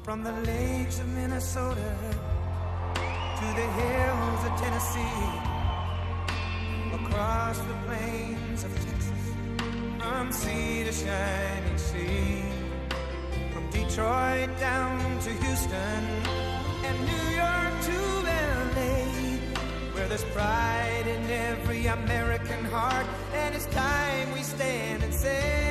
From the lakes of Minnesota to the hills of Tennessee, across the plains of Texas, from sea to shining sea, from Detroit down to Houston and New York to LA, where there's pride in every American heart, and it's time we stand and say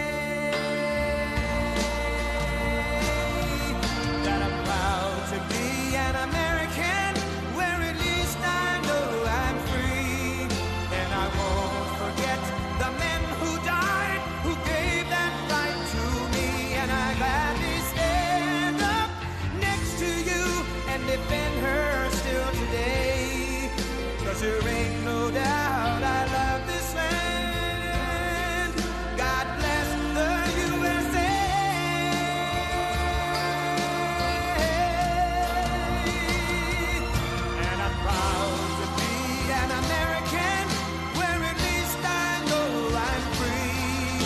that I'm proud to be an American, where at least I know I'm free, and I won't forget the men who died, who gave that right to me, and I gladly stand up next to you and defend her still today, 'cause there ain't no doubt I love this land. God bless the USA. And I'm proud to be an American, where at least I know I'm free,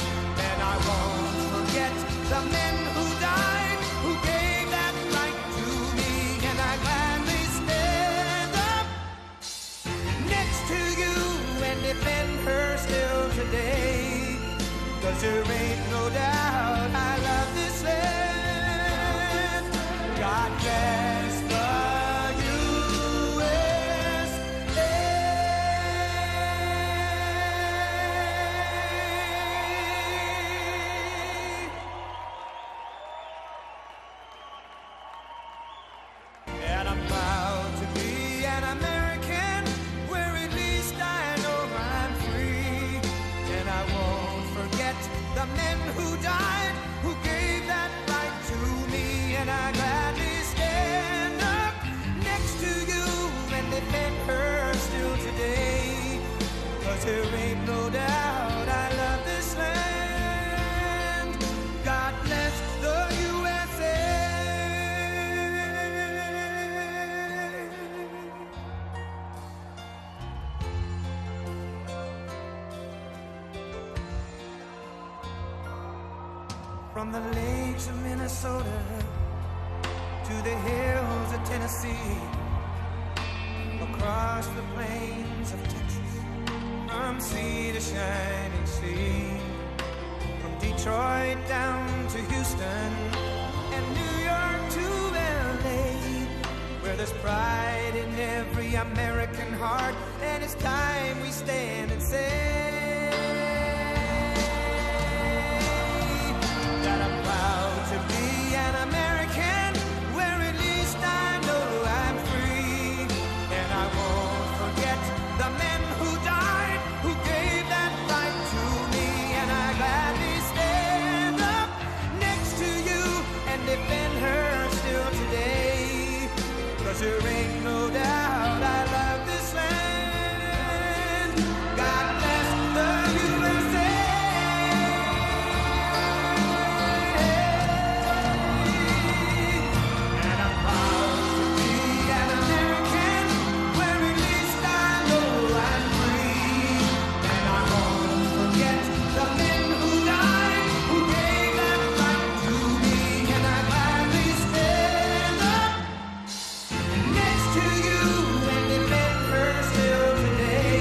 and I won't forget the men who died, who gave that right to me, and I gladly stand up next to you and defend her still today, 'cause there ain't no doubt I love this land. God bless the USA. And I'm proud to be an American, where at least I know I'm free, and I won't forget the men who died, who gave that right to me, and I gladly stand up next to you and defend her still today, 'cause there ain't no doubt I love this land. God bless the USA. From the lakes of Minnesota to the hills of Tennessee, across the plains of Texas, from sea to shining sea, from Detroit down to Houston and New York to LA, where there's pride in every American heart, and it's time we stand and say that I'm proud to be an American, where at least I know I'm free, and I won't forget the men who died, who gave that right to me, and I gladly stand up next to you and defend her still today, 'cause there ain't no doubt I love this land. God bless the USA. And I'm proud to be an American, where at least I know I'm free, and I won't forget the men who died, who gave that right to me, and I gladly stand up next to you and defend her still today,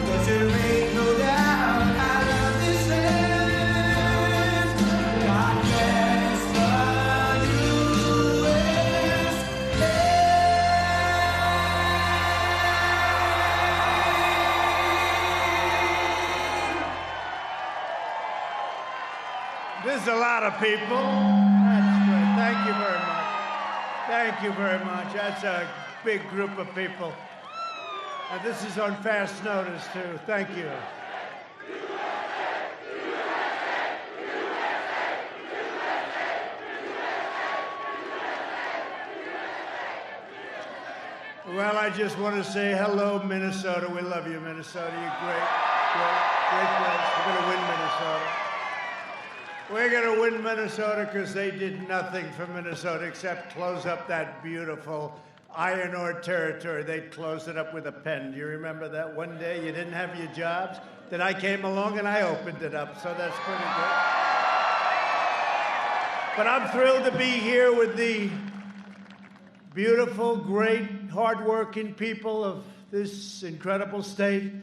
'cause there ain't no doubt I love this land. God bless the USA. There's a lot of people. That's good. Thank you very much. Thank you very much. That's a big group of people. And this is on fast notice, too. Thank you. Well, I just want to say hello, Minnesota. We love you, Minnesota. You're great, great place. We're going to win Minnesota. We're going to win Minnesota because they did nothing for Minnesota except close up that beautiful iron ore territory. They closed it up with a pen. Do you remember that one day you didn't have your jobs? Then I came along and I opened it up, so that's pretty good. But I'm thrilled to be here with the beautiful, great, hardworking people of this incredible state.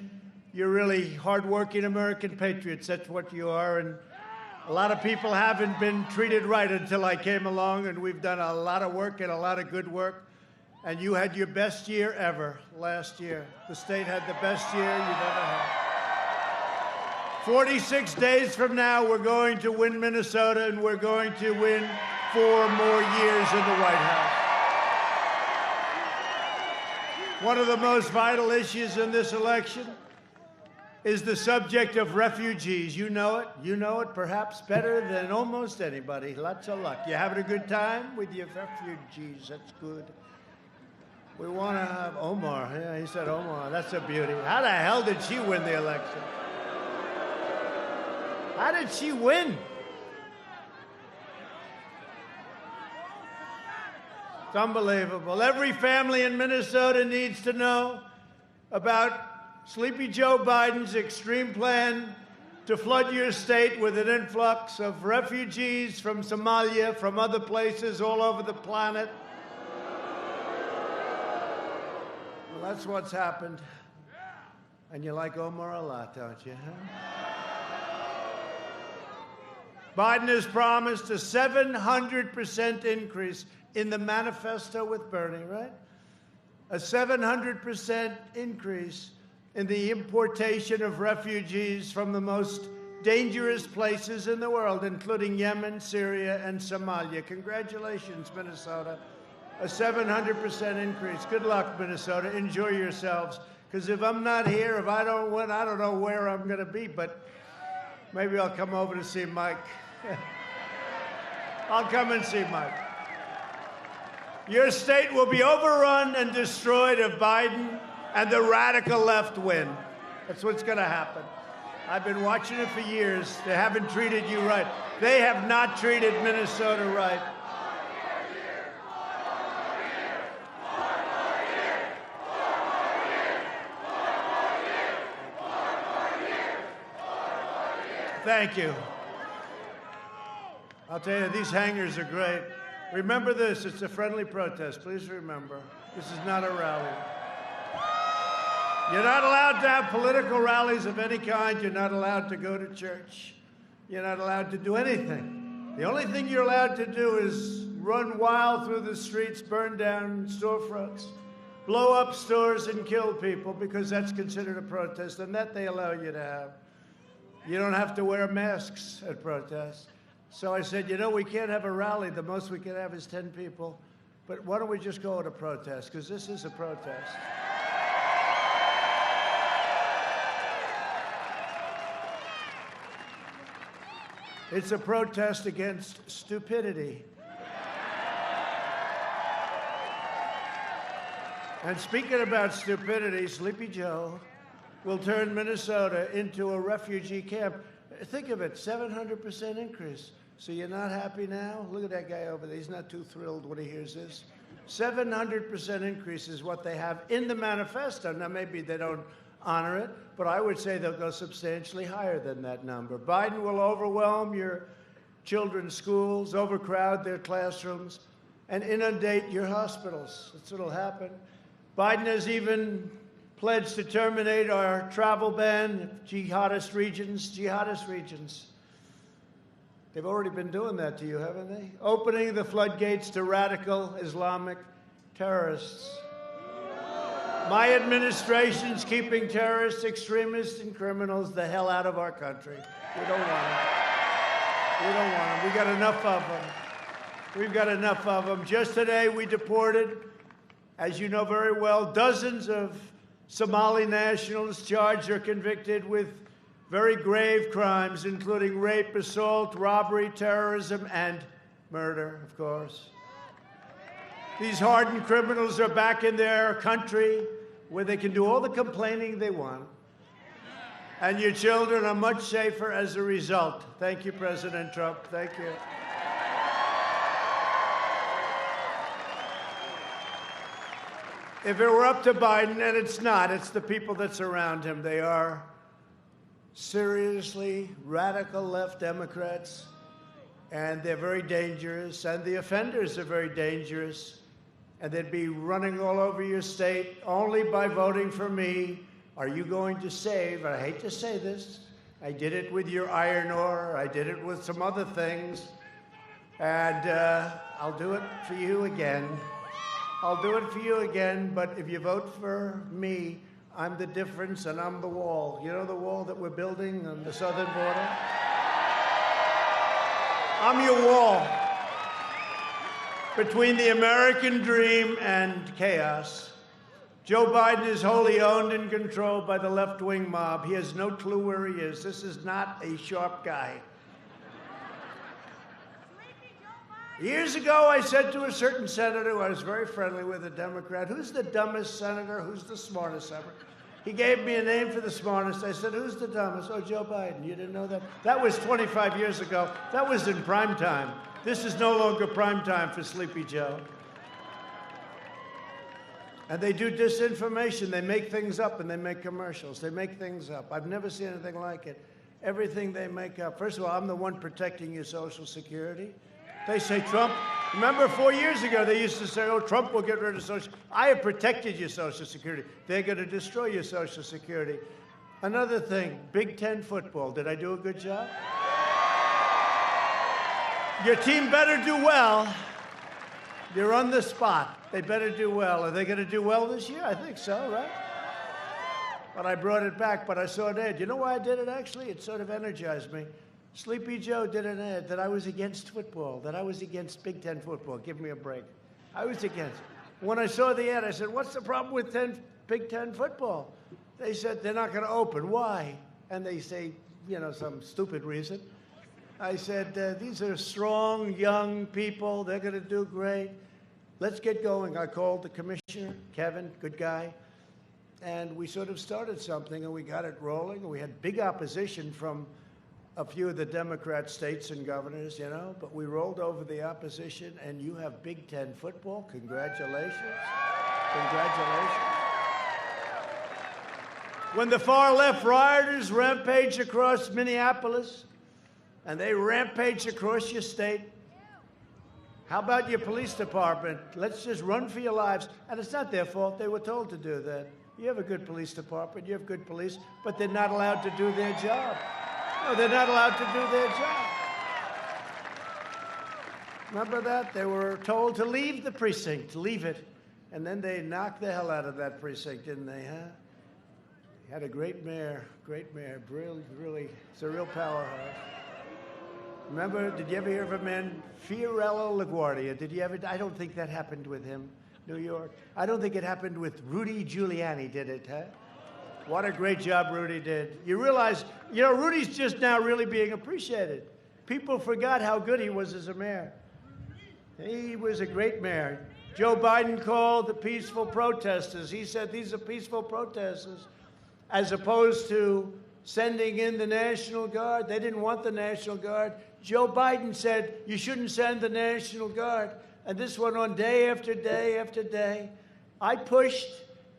You're really hardworking American patriots. That's what you are. And a lot of people haven't been treated right until I came along, and we've done a lot of work and a lot of good work. And you had your best year ever last year. The state had the best year you've ever had. 46 days from now, we're going to win Minnesota, and we're going to win 4 more years in the White House. One of the most vital issues in this election is the subject of refugees. You know it. You know it perhaps better than almost anybody. Lots of luck. You having a good time with your refugees? That's good. We want to have Omar. Yeah, he said Omar. That's a beauty. How the hell did she win the election? How did she win? It's unbelievable. Every family in Minnesota needs to know about Sleepy Joe Biden's extreme plan to flood your state with an influx of refugees from Somalia, from other places all over the planet. Well, that's what's happened. And you like Omar a lot, don't you? Huh? Biden has promised a 700% increase in the manifesto with Bernie, right? A 700% increase in the importation of refugees from the most dangerous places in the world, including Yemen, Syria, and Somalia. Congratulations, Minnesota. A 700% increase. Good luck, Minnesota. Enjoy yourselves. Because if I'm not here, if I don't win, I don't know where I'm going to be, but maybe I'll come over to see Mike. I'll come and see Mike. Your state will be overrun and destroyed if Biden and the radical left win. That's what's going to happen. I've been watching it for years. They haven't treated you right. They have not treated Minnesota right. Thank you. I'll tell you, these hangers are great. Remember this, it's a friendly protest. Please remember, this is not a rally. You're not allowed to have political rallies of any kind. You're not allowed to go to church. You're not allowed to do anything. The only thing you're allowed to do is run wild through the streets, burn down storefronts, blow up stores and kill people, because that's considered a protest, and that they allow you to have. You don't have to wear masks at protests. So I said, you know, we can't have a rally. The most we can have is 10 people. But why don't we just go to protest? Because this is a protest. It's a protest against stupidity. And speaking about stupidity, Sleepy Joe will turn Minnesota into a refugee camp. Think of it, 700% increase. So you're not happy now? Look at that guy over there. He's not too thrilled when he hears this. 700% increase is what they have in the manifesto. Now, maybe they don't honor it, but I would say they'll go substantially higher than that number. Biden will overwhelm your children's schools, overcrowd their classrooms, and inundate your hospitals. That's what'll happen. Biden has even pledged to terminate our travel ban, jihadist regions. They've already been doing that to you, haven't they? Opening the floodgates to radical Islamic terrorists. My administration's keeping terrorists, extremists, and criminals the hell out of our country. We don't want them. We don't want them. We got enough of them. We've got enough of them. Just today, we deported, as you know very well, dozens of Somali nationals charged or convicted with very grave crimes, including rape, assault, robbery, terrorism, and murder, of course. These hardened criminals are back in their country where they can do all the complaining they want. And your children are much safer as a result. Thank you, President Trump. Thank you. If it were up to Biden, and it's not, it's the people that surround him. They are seriously radical left Democrats and they're very dangerous, and the offenders are very dangerous, and they'd be running all over your state only by voting for me. Are you going to save, and I hate to say this, I did it with your iron ore, I did it with some other things, and I'll do it for you again. I'll do it for you again, but if you vote for me, I'm the difference and I'm the wall. You know the wall that we're building on the southern border? I'm your wall between the American dream and chaos. Joe Biden is wholly owned and controlled by the left-wing mob. He has no clue where he is. This is not a sharp guy. Years ago, I said to a certain senator who I was very friendly with, a Democrat, who's the dumbest senator? Who's the smartest senator? He gave me a name for the smartest. I said, who's the dumbest? Oh, Joe Biden. You didn't know that? That was 25 years ago. That was in prime time. This is no longer prime time for Sleepy Joe. And they do disinformation. They make things up and they make commercials. They make things up. I've never seen anything like it. Everything they make up. First of all, I'm the one protecting your Social Security. They say Trump. Remember 4 years ago, they used to say, oh, Trump will get rid of Social. I have protected your Social Security. They're going to destroy your Social Security. Another thing, Big Ten football. Did I do a good job? Your team better do well. You're on the spot. They better do well. Are they going to do well this year? I think so, right? But I brought it back, but I saw an ad. You know why I did it, actually? It sort of energized me. Sleepy Joe did an ad that I was against football, that I was against Big Ten football. Give me a break. I was against it. When I saw the ad, I said, what's the problem with Big Ten football? They said, they're not going to open. Why? And they say, you know, some stupid reason. I said, these are strong, young people. They're going to do great. Let's get going. I called the commissioner, Kevin, good guy. And we sort of started something, and we got it rolling. And we had big opposition from a few of the Democrat states and governors, you know, but we rolled over the opposition, and you have Big Ten football. Congratulations. Congratulations. When the far left rioters rampaged across Minneapolis, and they rampaged across your state, how about your police department? Let's just run for your lives. And it's not their fault. They were told to do that. You have a good police department. You have good police, but they're not allowed to do their job. No, they're not allowed to do their job. Remember that? They were told to leave the precinct, leave it. And then they knocked the hell out of that precinct, didn't they, huh? Had a great mayor, really, it's a real powerhouse. Remember, did you ever hear of a man, Fiorello LaGuardia? Did you ever? I don't think that happened with him, New York. I don't think it happened with Rudy Giuliani, did it, huh? What a great job Rudy did. You realize, you know, Rudy's just now really being appreciated. People forgot how good he was as a mayor. He was a great mayor. Joe Biden called the peaceful protesters. He said these are peaceful protesters, as opposed to sending in the National Guard. They didn't want the National Guard. Joe Biden said you shouldn't send the National Guard. And this went on day after day after day. I pushed,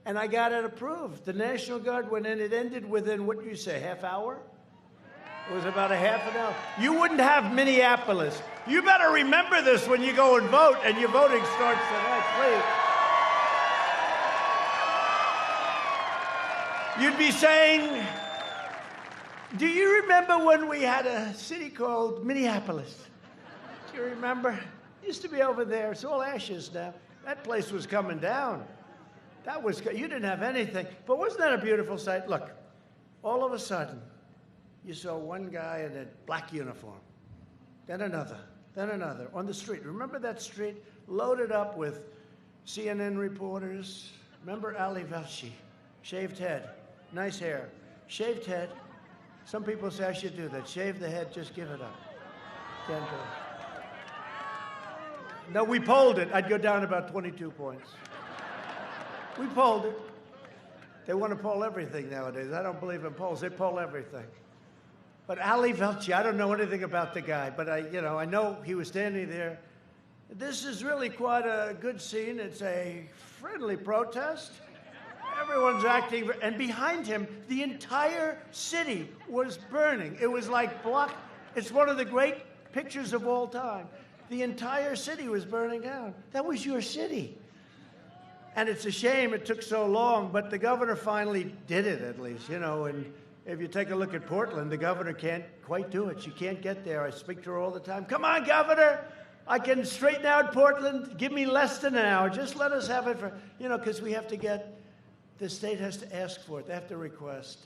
and I got it approved. The National Guard went in. It ended within, what do you say, half hour? It was about a half an hour. You wouldn't have Minneapolis. You better remember this when you go and vote, and your voting starts tonight, please. You'd be saying, do you remember when we had a city called Minneapolis? Do you remember? It used to be over there. It's all ashes now. That place was coming down. That was, you didn't have anything. But wasn't that a beautiful sight? Look, all of a sudden, you saw one guy in a black uniform, then another, on the street. Remember that street? Loaded up with CNN reporters. Remember Ali Velshi? Shaved head, nice hair, shaved head. Some people say I should do that. Shave the head, just give it up. Can't do it. No, we polled it. I'd go down about 22 points. We polled it. They want to poll everything nowadays. I don't believe in polls. They poll everything. But Ali Velshi, I don't know anything about the guy, but I know he was standing there. This is really quite a good scene. It's a friendly protest. Everyone's acting, and behind him, the entire city was burning. It was like block. It's one of the great pictures of all time. The entire city was burning down. That was your city. And it's a shame it took so long, but the governor finally did it, at least, and if you take a look at Portland, the governor can't quite do it. She can't get there. I speak to her all the time. Come on, governor. I can straighten out Portland. Give me less than an hour. Just let us have it for, because we have to the state has to ask for it. They have to request.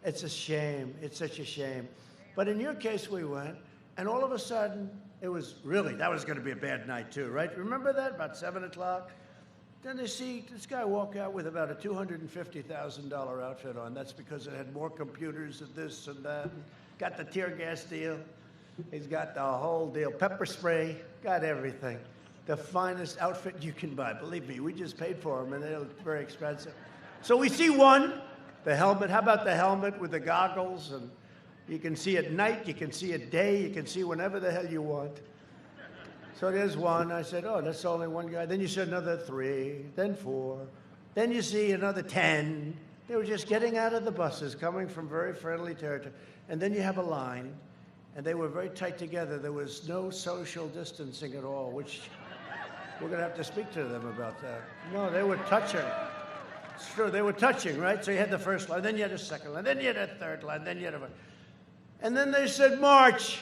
It's a shame. It's such a shame. But in your case, we went, and all of a sudden, that was going to be a bad night too, right? Remember that? About 7 o'clock? Then they see this guy walk out with about a $250,000 outfit on. That's because it had more computers and this and that. Got the tear gas deal. He's got the whole deal. Pepper spray. Got everything. The finest outfit you can buy. Believe me, we just paid for them, and they're very expensive. So we see one, the helmet. How about the helmet with the goggles? And you can see at night. You can see at day. You can see whenever the hell you want. So there's one. I said, oh, that's only one guy. Then you see another 3, then 4. Then you see another 10. They were just getting out of the buses, coming from very friendly territory. And then you have a line, and they were very tight together. There was no social distancing at all, which we're going to have to speak to them about that. No, they were touching. It's true, they were touching, right? So you had the first line, then you had a second line, then you had a third line, then you had and then they said, march.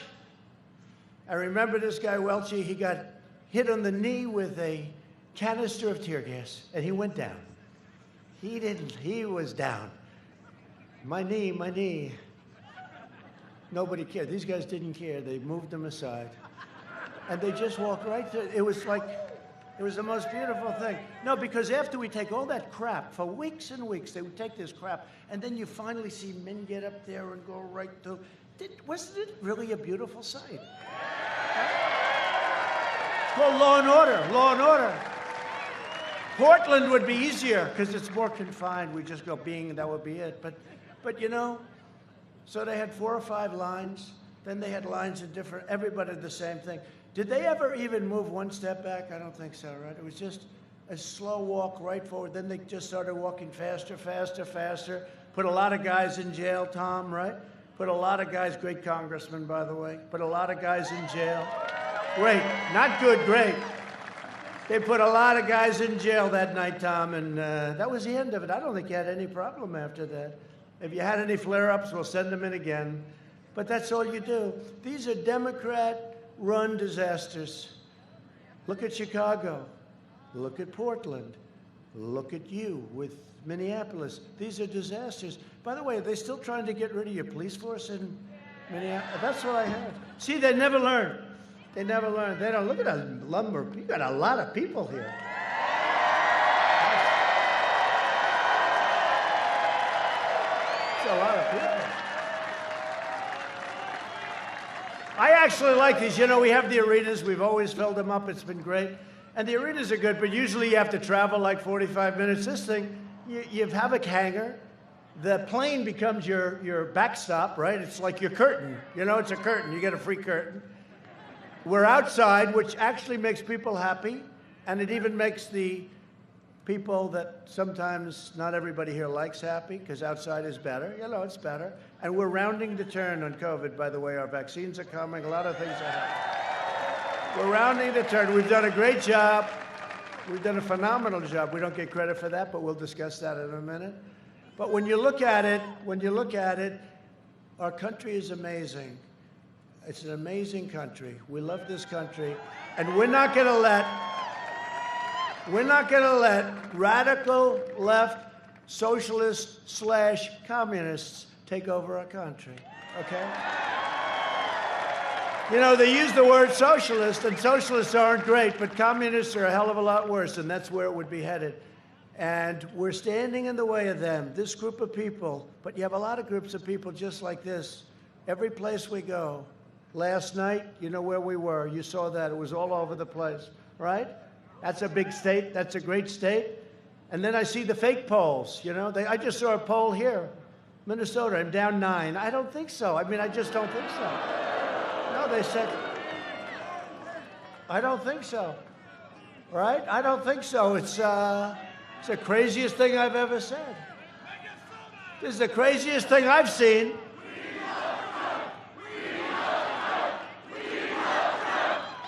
I remember this guy, Welchie, he got hit on the knee with a canister of tear gas, and he went down. He was down. My knee. Nobody cared. These guys didn't care. They moved them aside. And they just walked right through. It was the most beautiful thing. No, because after we take all that crap, for weeks and weeks, they would take this crap, and then you finally see men get up there and go right through. Wasn't it really a beautiful sight? Well, law and order. Portland would be easier because it's more confined. We just go being, and that would be it. But so they had 4 or 5 lines. Then they had lines of different, everybody did the same thing. Did they ever even move one step back? I don't think so, right? It was just a slow walk right forward. Then they just started walking faster. Put a lot of guys in jail, Tom, right? Put a lot of guys, great congressman, by the way, put a lot of guys in jail. Great, not good, great. They put a lot of guys in jail that night, Tom, and that was the end of it. I don't think you had any problem after that. If you had any flare-ups, we'll send them in again. But that's all you do. These are Democrat-run disasters. Look at Chicago. Look at Portland. Look at you with Minneapolis. These are disasters. By the way, are they still trying to get rid of your police force in Minneapolis? That's what I heard. See, they never learn. They never learn. They don't. Look at that lumber. You got a lot of people here. It's a lot of people. I actually like these. We have the arenas. We've always filled them up. It's been great. And the arenas are good, but usually you have to travel like 45 minutes. This thing, you have a hangar. The plane becomes your backstop, right? It's like your curtain. It's a curtain. You get a free curtain. We're outside, which actually makes people happy, and it even makes the people that sometimes not everybody here likes happy, because outside is better. It's better. And we're rounding the turn on COVID, by the way. Our vaccines are coming. A lot of things are happening. We're rounding the turn. We've done a great job. We've done a phenomenal job. We don't get credit for that, but we'll discuss that in a minute. But when you look at it, our country is amazing. It's an amazing country. We love this country, and we're not going to let radical left socialists / communists take over our country. Okay? They use the word socialist, and socialists aren't great, but communists are a hell of a lot worse, and that's where it would be headed. And we're standing in the way of them, this group of people. But you have a lot of groups of people just like this. Every place we go. Last night, where we were. You saw that. It was all over the place, right? That's a big state. That's a great state. And then I see the fake polls. I just saw a poll here. Minnesota, I'm down 9. I don't think so. I just don't think so. No, they said, I don't think so. Right? I don't think so. It's the craziest thing I've ever said. This is the craziest thing I've seen.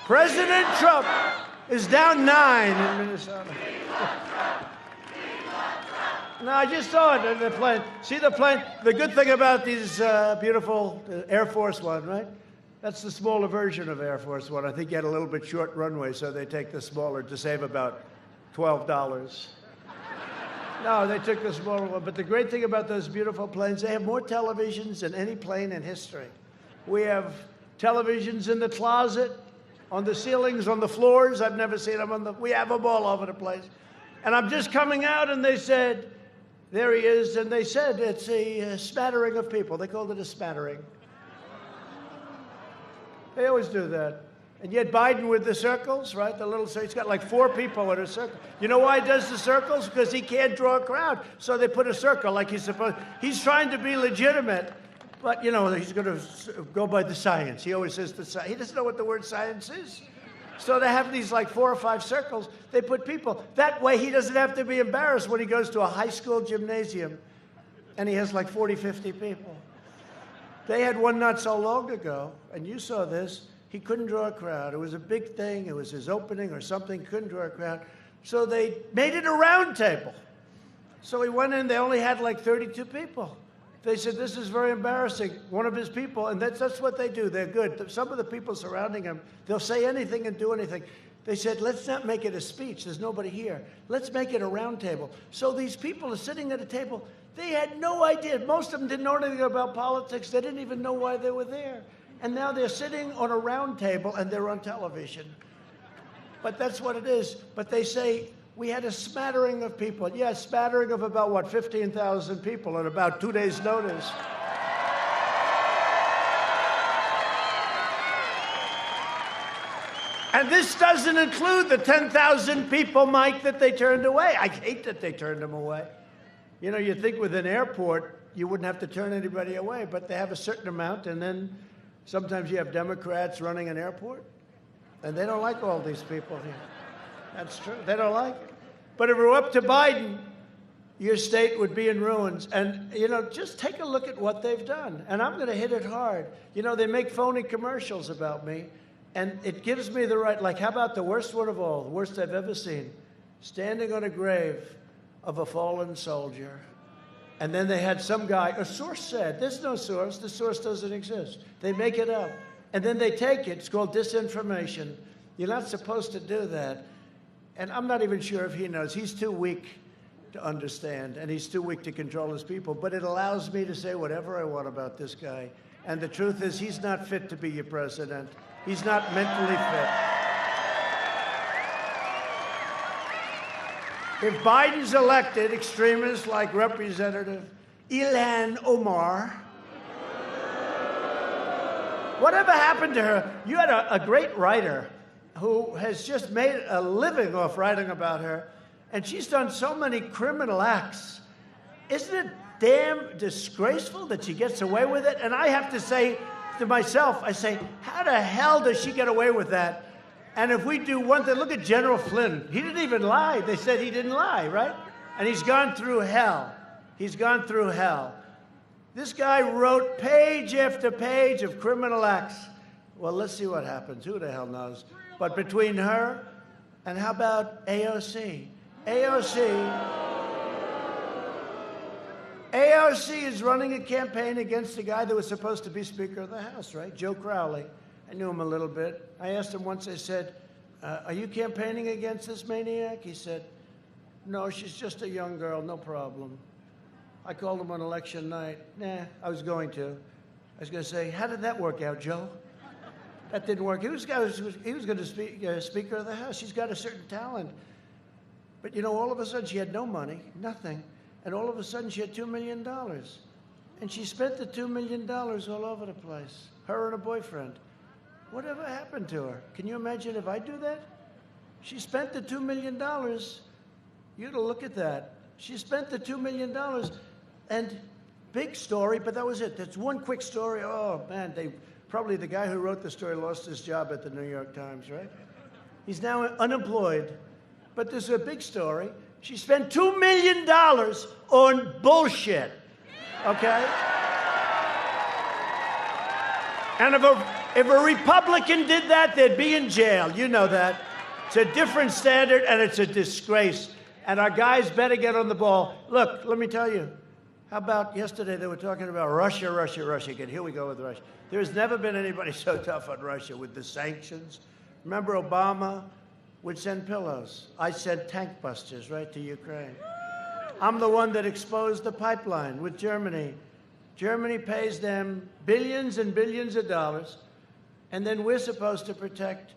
President Trump is down 9 in Minnesota. No, I just saw it in the plane. See the plane? The good thing about these beautiful Air Force One, right? That's the smaller version of Air Force One. I think you had a little bit short runway, so they take the smaller to save about $12. No, they took the smaller one. But the great thing about those beautiful planes, they have more televisions than any plane in history. We have televisions in the closet, on the ceilings, on the floors. I've never seen them we have them all over the place. And I'm just coming out, and they said, there he is, and they said it's a smattering of people. They called it a smattering. They always do that. And yet Biden with the circles, right? The little, he's got like 4 people in a circle. You know why he does the circles? Because he can't draw a crowd. So they put a circle like he's supposed. He's trying to be legitimate, but, you know, he's going to go by the science. He always says the science. He doesn't know what the word science is. So they have these like 4 or 5 circles. They put people. That way he doesn't have to be embarrassed when he goes to a high school gymnasium and he has like 40, 50 people. They had one not so long ago, and you saw this. He couldn't draw a crowd. It was a big thing. It was his opening or something. Couldn't draw a crowd. So they made it a round table. So he went in. They only had like 32 people. They said, this is very embarrassing. One of his people, and that's what they do. They're good. Some of the people surrounding him, they'll say anything and do anything. They said, let's not make it a speech. There's nobody here. Let's make it a round table. So these people are sitting at a table. They had no idea. Most of them didn't know anything about politics. They didn't even know why they were there. And now they're sitting on a round table, and they're on television. But that's what it is. But they say, we had a smattering of people. Yeah, a smattering of about, what, 15,000 people at about 2 days' notice. And this doesn't include the 10,000 people, Mike, that they turned away. I hate that they turned them away. You know, you think with an airport, you wouldn't have to turn anybody away, but they have a certain amount, and then sometimes you have Democrats running an airport, and they don't like all these people here. That's true. They don't like it. But if it were up to Biden, your state would be in ruins. And, you know, just take a look at what they've done. And I'm going to hit it hard. You know, they make phony commercials about me, and it gives me the right, like, how about the worst one of all, the worst I've ever seen, standing on a grave of a fallen soldier. And then they had some guy, a source said, there's no source, the source doesn't exist. They make it up. And then they take it, it's called disinformation. You're not supposed to do that. And I'm not even sure if he knows. He's too weak to understand, and he's too weak to control his people. But it allows me to say whatever I want about this guy. And the truth is, he's not fit to be your president. He's not mentally fit. If Biden's elected, extremists like Representative Ilhan Omar, whatever happened to her? You had a great writer who has just made a living off writing about her, and she's done so many criminal acts. Isn't it damn disgraceful that she gets away with it? And I have to say to myself, I say, how the hell does she get away with that? And if we do one thing, look at General Flynn. He didn't even lie. They said he didn't lie, right? And he's gone through hell. He's gone through hell. This guy wrote page after page of criminal acts. Well, let's see what happens. Who the hell knows? But between her and how about AOC? AOC is running a campaign against the guy that was supposed to be Speaker of the House, right? Joe Crowley. I knew him a little bit. I asked him once, I said, are you campaigning against this maniac? He said, no, she's just a young girl, no problem. I called him on election night. Nah, I was going to say, how did that work out, Joe? That didn't work. He was going to be Speaker of the House. She's got a certain talent. But, you know, all of a sudden she had no money, nothing. And all of a sudden she had $2 million. And she spent the $2 million all over the place, her and her boyfriend. Whatever happened to her? Can you imagine if I do that? She spent the $2 million. You gotta look at that. She spent the $2 million. And big story, but that was it. That's one quick story. Oh, man, probably the guy who wrote the story lost his job at the New York Times, right? He's now unemployed. But there's a big story. She spent $2 million on bullshit, okay? And If a Republican did that, they'd be in jail. You know that. It's a different standard, and it's a disgrace. And our guys better get on the ball. Look, let me tell you. How about yesterday they were talking about Russia, Russia, Russia again. Here we go with Russia. There's never been anybody so tough on Russia with the sanctions. Remember Obama would send pillows. I sent tank busters right to Ukraine. I'm the one that exposed the pipeline with Germany. Germany pays them billions and billions of dollars, and then we're supposed to protect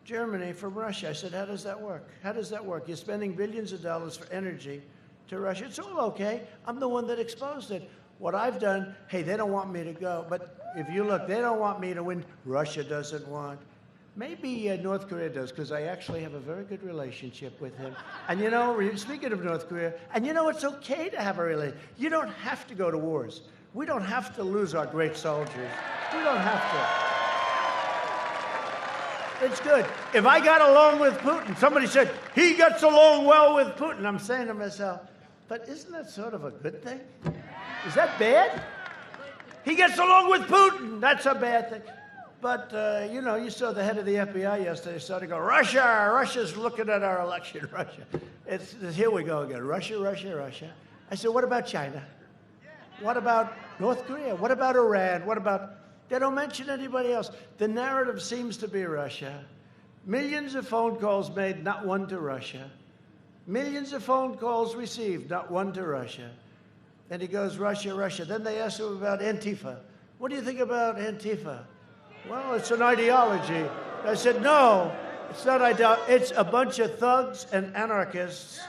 Germany from Russia. I said, how does that work? How does that work? You're spending billions of dollars for energy to Russia. It's all okay. I'm the one that exposed it. What I've done, hey, they don't want me to go. But if you look, they don't want me to win. Russia doesn't want. Maybe North Korea does, because I actually have a very good relationship with him. And you know, speaking of North Korea, and you know, it's okay to have a relationship. You don't have to go to wars. We don't have to lose our great soldiers. We don't have to. It's good. If I got along with Putin, somebody said, he gets along well with Putin. I'm saying to myself, but isn't that sort of a good thing? Is that bad? He gets along with Putin. That's a bad thing. But, you know, you saw the head of the FBI yesterday started to go, Russia, Russia's looking at our election, Russia. Here we go again, Russia, Russia, Russia. I said, what about China? What about North Korea? What about Iran? What about, they don't mention anybody else. The narrative seems to be Russia. Millions of phone calls made, not one to Russia. Millions of phone calls received, not one to Russia. And he goes, Russia, Russia. Then they asked him about Antifa. What do you think about Antifa? Well, it's an ideology. I said, no, it's not ideology. It's a bunch of thugs and anarchists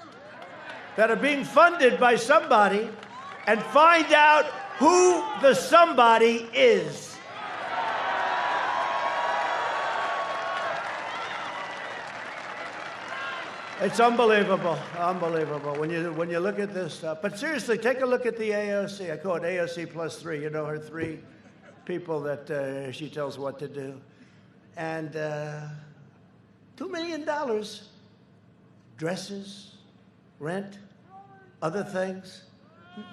that are being funded by somebody, and find out who the somebody is. It's unbelievable, unbelievable when you look at this stuff. But seriously, take a look at the AOC. I call it AOC plus 3. You know, her 3 people that she tells what to do. And $2 million, dresses, rent, other things.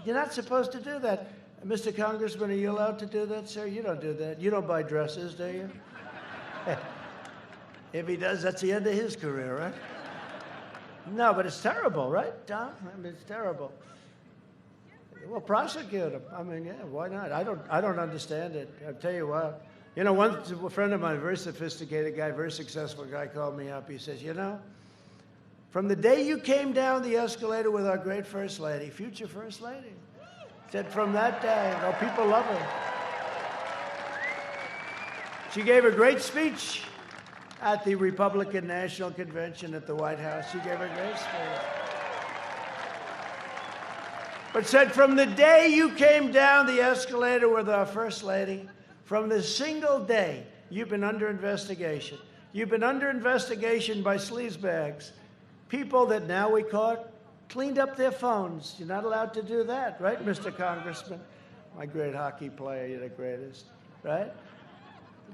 You're not supposed to do that. Mr. Congressman, are you allowed to do that, sir? You don't do that. You don't buy dresses, do you? If he does, that's the end of his career, right? No, but it's terrible, right, Tom? I mean, it's terrible. Well, prosecute him. I mean, yeah, why not? I don't understand it. I'll tell you what. You know, once a friend of mine, a very sophisticated guy, very successful guy, called me up. He says, you know, from the day you came down the escalator with our great First Lady, future First Lady, said from that day, oh, people love her. She gave a great speech at the Republican National Convention at the White House. She gave a great speech. But said, from the day you came down the escalator with our First Lady, from the single day, you've been under investigation. You've been under investigation by sleazebags, people that now we caught cleaned up their phones. You're not allowed to do that, right, Mr. Congressman? My great hockey player, you're the greatest, right?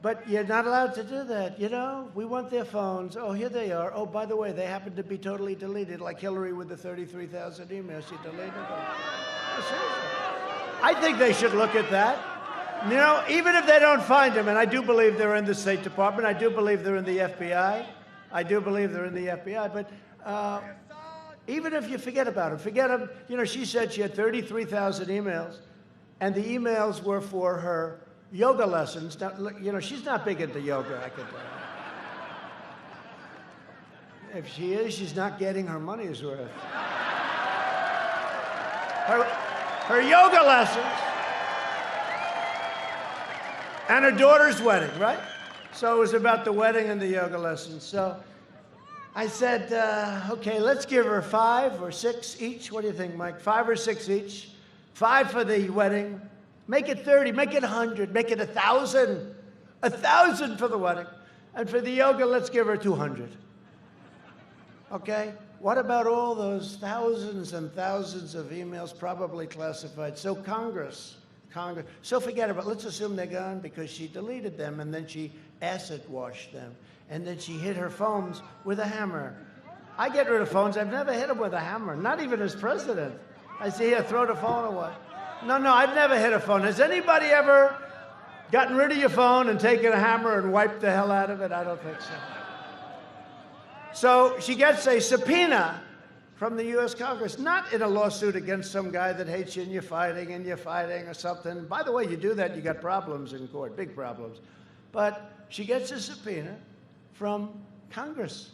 But you're not allowed to do that. You know, we want their phones. Oh, here they are. Oh, by the way, they happen to be totally deleted, like Hillary with the 33,000 emails. She deleted them. I think they should look at that. You know, even if they don't find them, and I do believe they're in the State Department, I do believe they're in the FBI. I do believe they're in the FBI, but even if you forget about them, forget them. You know, she said she had 33,000 emails, and the emails were for her yoga lessons. Now, you know, she's not big into yoga, I can tell you. If she is, she's not getting her money's worth. Her yoga lessons and her daughter's wedding, right? So it was about the wedding and the yoga lessons. So I said, okay, let's give her 5 or 6 each. What do you think, Mike? 5 or 6 each. 5 for the wedding. Make it 30, make it 100, make it 1,000. 1,000 for the wedding. And for the yoga, let's give her 200. Okay? What about all those thousands and thousands of emails, probably classified? So Congress, so forget about it. Let's assume they're gone because she deleted them and then she acid washed them. And then she hit her phones with a hammer. I get rid of phones. I've never hit them with a hammer, not even as president. I say, here, throw the phone away. No, I've never hit a phone. Has anybody ever gotten rid of your phone and taken a hammer and wiped the hell out of it? I don't think so. So she gets a subpoena from the U.S. Congress, not in a lawsuit against some guy that hates you and you're fighting or something. By the way, you do that, you got problems in court, big problems. But she gets a subpoena from Congress.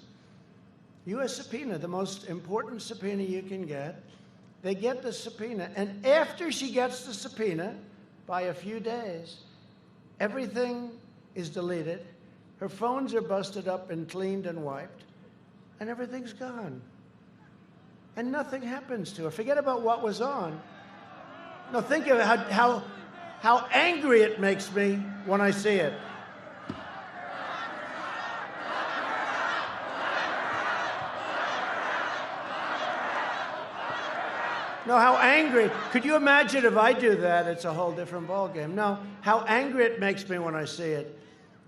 U.S. subpoena, the most important subpoena you can get. They get the subpoena, and after she gets the subpoena, by a few days, everything is deleted. Her phones are busted up and cleaned and wiped, and everything's gone. And nothing happens to her. Forget about what was on. No, think of how angry it makes me when I see it. No, how angry. Could you imagine if I do that? It's a whole different ballgame. No, how angry it makes me when I see it.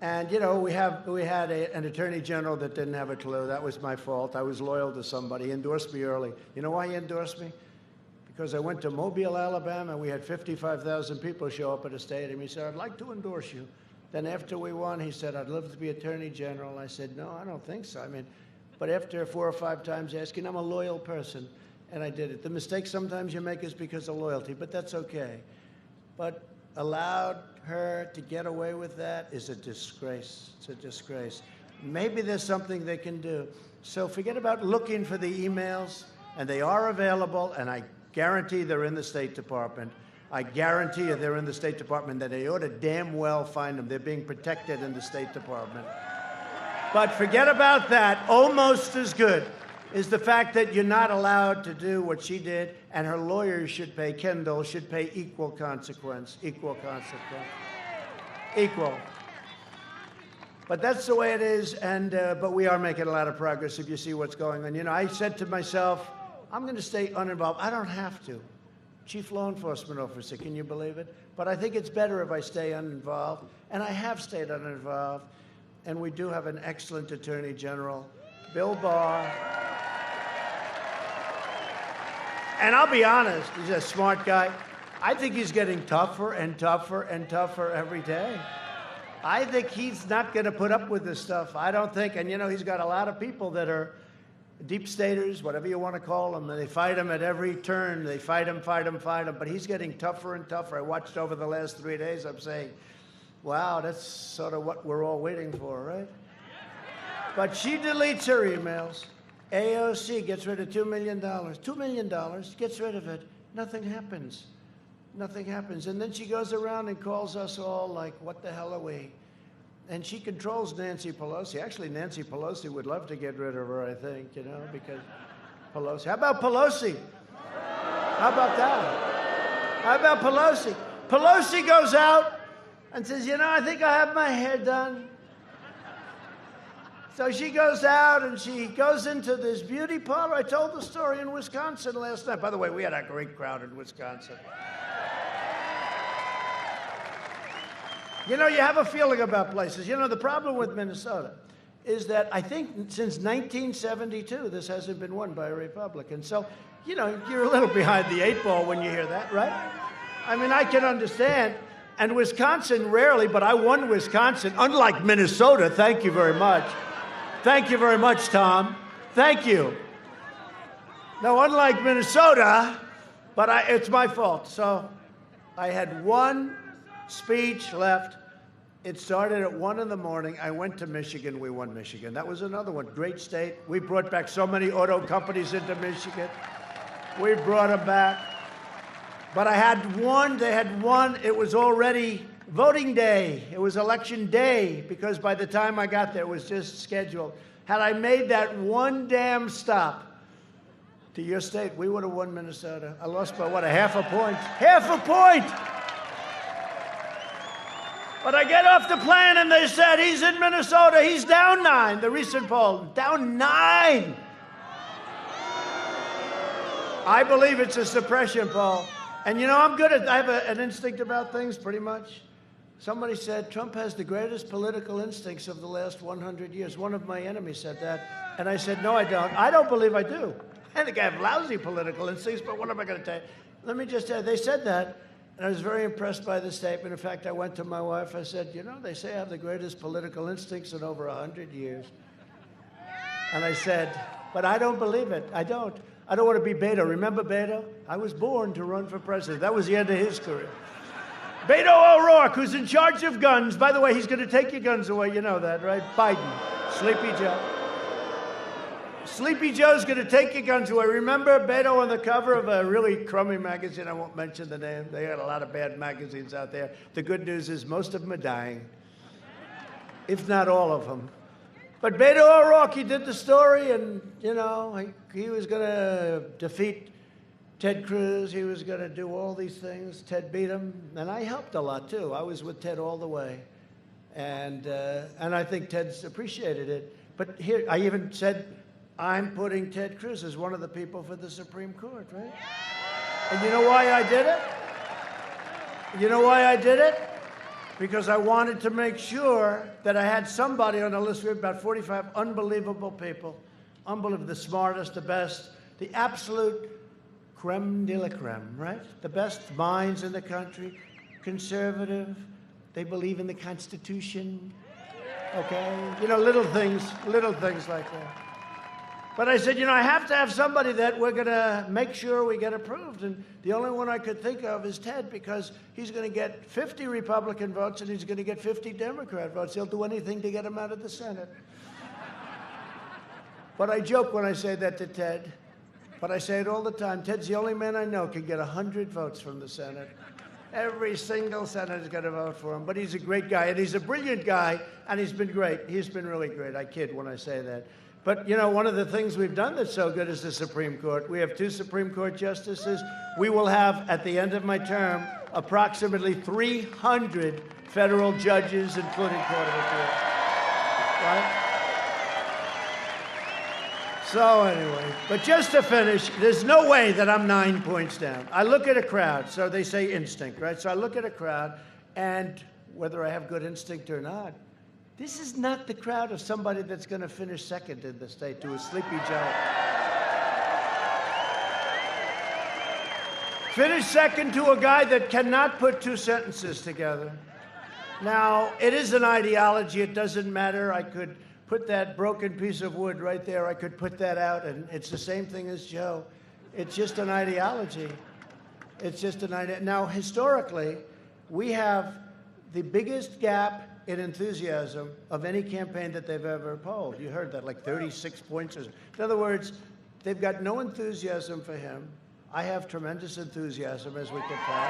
And, you know, we had an attorney general that didn't have a clue. That was my fault. I was loyal to somebody. He endorsed me early. You know why he endorsed me? Because I went to Mobile, Alabama. We had 55,000 people show up at a stadium. He said, I'd like to endorse you. Then after we won, he said, I'd love to be attorney general. I said, no, I don't think so. I mean, but after 4 or 5 times asking, I'm a loyal person. And I did it. The mistake sometimes you make is because of loyalty, but that's okay. But allowed her to get away with that is a disgrace. It's a disgrace. Maybe there's something they can do. So forget about looking for the emails, and they are available, and I guarantee they're in the State Department. I guarantee you they're in the State Department, that they ought to damn well find them. They're being protected in the State Department. But forget about that. Almost as good is the fact that you're not allowed to do what she did, and her lawyers should pay, Kendall should pay equal consequence. Equal. But that's the way it is, and but we are making a lot of progress if you see what's going on. You know, I said to myself, I'm going to stay uninvolved. I don't have to. Chief law enforcement officer, can you believe it? But I think it's better if I stay uninvolved, and I have stayed uninvolved, and we do have an excellent Attorney General, Bill Barr. And I'll be honest, he's a smart guy. I think he's getting tougher and tougher and tougher every day. I think he's not going to put up with this stuff. I don't think. And, you know, he's got a lot of people that are deep staters, whatever you want to call them, and they fight him at every turn. They fight him. But he's getting tougher and tougher. I watched over the last 3 days. I'm saying, wow, that's sort of what we're all waiting for, right? But she deletes her emails. AOC gets rid of $2 million. $2 million, gets rid of it. Nothing happens. Nothing happens. And then she goes around and calls us all like, what the hell are we? And she controls Nancy Pelosi. Actually, Nancy Pelosi would love to get rid of her, I think, you know, because Pelosi. How about Pelosi? How about that? How about Pelosi? Pelosi goes out and says, you know, I think I have my hair done. So she goes out and she goes into this beauty parlor. I told the story in Wisconsin last night. By the way, we had a great crowd in Wisconsin. You know, you have a feeling about places. You know, the problem with Minnesota is that I think since 1972, this hasn't been won by a Republican. So, you know, you're a little behind the 8 ball when you hear that, right? I mean, I can understand. And Wisconsin rarely, but I won Wisconsin, unlike Minnesota. Thank you very much. Thank you very much, Tom. Thank you. Now, unlike Minnesota, but it's my fault. So I had one speech left. It started at 1 in the morning. I went to Michigan. We won Michigan. That was another one. Great state. We brought back so many auto companies into Michigan. We brought them back. But I had one. They had one. It was already voting day. It was election day, because by the time I got there, it was just scheduled. Had I made that one damn stop to your state, we would have won Minnesota. I lost by, what, a half a point? Half a point! But I get off the plane and they said, he's in Minnesota. He's down 9, the recent poll. Down 9! I believe it's a suppression poll. And you know, I have an instinct about things, pretty much. Somebody said, Trump has the greatest political instincts of the last 100 years. One of my enemies said that. And I said, no, I don't. I don't believe I do. I think I have lousy political instincts, but what am I going to tell you? Let me just tell you, they said that. And I was very impressed by the statement. In fact, I went to my wife. I said, you know, they say I have the greatest political instincts in over 100 years. And I said, but I don't believe it. I don't. I don't want to be Beto. Remember Beto? I was born to run for president. That was the end of his career. Beto O'Rourke, who's in charge of guns. By the way, he's going to take your guns away. You know that, right? Biden. Sleepy Joe. Sleepy Joe's going to take your guns away. Remember Beto on the cover of a really crummy magazine? I won't mention the name. They got a lot of bad magazines out there. The good news is most of them are dying, if not all of them. But Beto O'Rourke, he did the story, and, you know, he was going to defeat Ted Cruz. He was going to do all these things. Ted beat him, and I helped a lot, too. I was with Ted all the way, and I think Ted's appreciated it. But here, I even said, I'm putting Ted Cruz as one of the people for the Supreme Court, right? And you know why I did it? You know why I did it? Because I wanted to make sure that I had somebody on the list. We have about 45 unbelievable people. Unbelievable, the smartest, the best, the absolute creme de la creme, right? The best minds in the country, conservative, they believe in the Constitution, okay? You know, little things like that. But I said, you know, I have to have somebody that we're going to make sure we get approved. And the only one I could think of is Ted, because he's going to get 50 Republican votes and he's going to get 50 Democrat votes. He'll do anything to get him out of the Senate. But I joke when I say that to Ted. But I say it all the time. Ted's the only man I know can get 100 votes from the Senate. Every single senator's going to vote for him. But he's a great guy, and he's a brilliant guy, and he's been great. He's been really great. I kid when I say that. But, you know, one of the things we've done that's so good is the Supreme Court. We have 2 Supreme Court justices. We will have, at the end of my term, approximately 300 federal judges, including Court of Appeal. Right? So anyway, but just to finish, there's no way that I'm 9 points down. I look at a crowd, so they say instinct, right? So I look at a crowd, and whether I have good instinct or not, this is not the crowd of somebody that's going to finish second in the state to a Sleepy Joe. Finish second to a guy that cannot put 2 sentences together. Now, it is an ideology. It doesn't matter. I could put that broken piece of wood right there. I could put that out, and it's the same thing as Joe. It's just an ideology. It's just an idea. Now, historically, we have the biggest gap in enthusiasm of any campaign that they've ever polled. You heard that, like 36 points. In other words, they've got no enthusiasm for him. I have tremendous enthusiasm, as we can tell.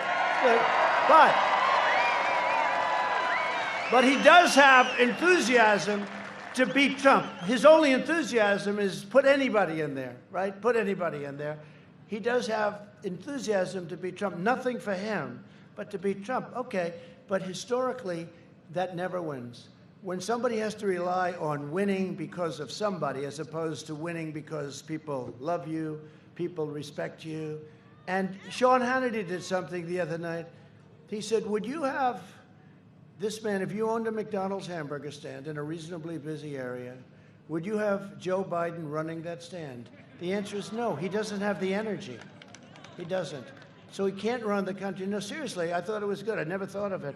But he does have enthusiasm to beat Trump. His only enthusiasm is put anybody in there, right? Put anybody in there. He does have enthusiasm to beat Trump. Nothing for him, but to beat Trump. Okay, but historically, that never wins. When somebody has to rely on winning because of somebody as opposed to winning because people love you, people respect you. And Sean Hannity did something the other night. He said, would you have this man, if you owned a McDonald's hamburger stand in a reasonably busy area, would you have Joe Biden running that stand? The answer is no. He doesn't have the energy. He doesn't. So he can't run the country. No, seriously, I thought it was good. I never thought of it.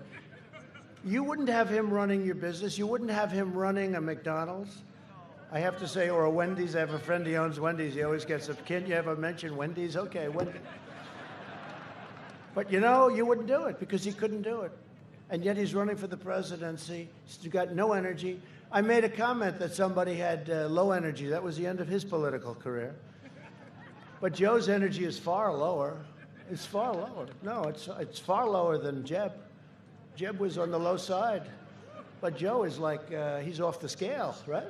You wouldn't have him running your business. You wouldn't have him running a McDonald's. I have to say, or a Wendy's. I have a friend, he owns Wendy's. He always gets up, can't you ever mention Wendy's? Okay, Wendy's. But, you know, you wouldn't do it because he couldn't do it. And yet he's running for the presidency. He's got no energy. I made a comment that somebody had low energy. That was the end of his political career. But Joe's energy is far lower. It's far lower. No, it's far lower than Jeb. Jeb was on the low side. But Joe is like, he's off the scale, right?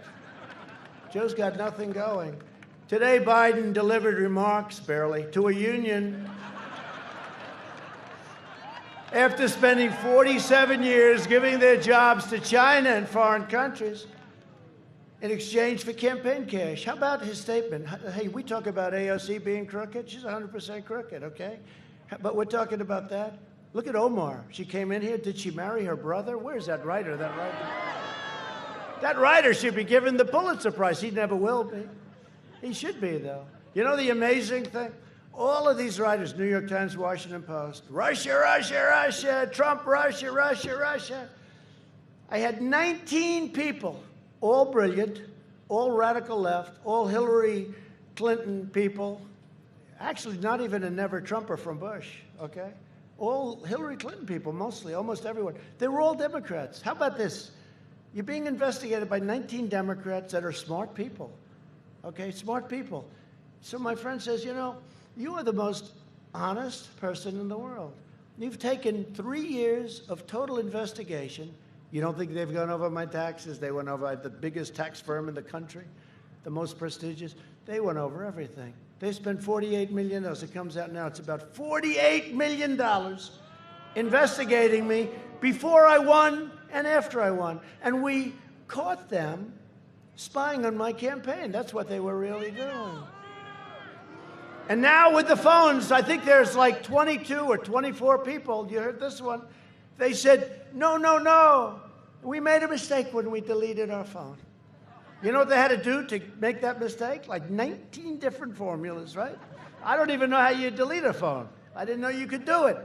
Joe's got nothing going. Today, Biden delivered remarks, barely, to a union after spending 47 years giving their jobs to China and foreign countries in exchange for campaign cash. How about his statement? Hey, we talk about AOC being crooked. She's 100% crooked, okay? But we're talking about that. Look at Omar. She came in here. Did she marry her brother? Where's that writer? That writer should be given the Pulitzer Prize. He never will be. He should be, though. You know the amazing thing? All of these writers, New York Times, Washington Post, Russia, Russia, Russia, Trump, Russia, Russia, Russia. I had 19 people, all brilliant, all radical left, all Hillary Clinton people. Actually, not even a never-Trumper from Bush, okay? All Hillary Clinton people, mostly, almost everyone. They were all Democrats. How about this? You're being investigated by 19 Democrats that are smart people, okay? Smart people. So my friend says, you know, you are the most honest person in the world. You've taken 3 years of total investigation. You don't think they've gone over my taxes? They went over the biggest tax firm in the country, the most prestigious. They went over everything. They spent $48 million. It comes out now. It's about $48 million investigating me before I won and after I won. And we caught them spying on my campaign. That's what they were really doing. And now with the phones, I think there's like 22 or 24 people. You heard this one. They said, no, no, no. We made a mistake when we deleted our phone. You know what they had to do to make that mistake? Like 19 different formulas, right? I don't even know how you delete a phone. I didn't know you could do it.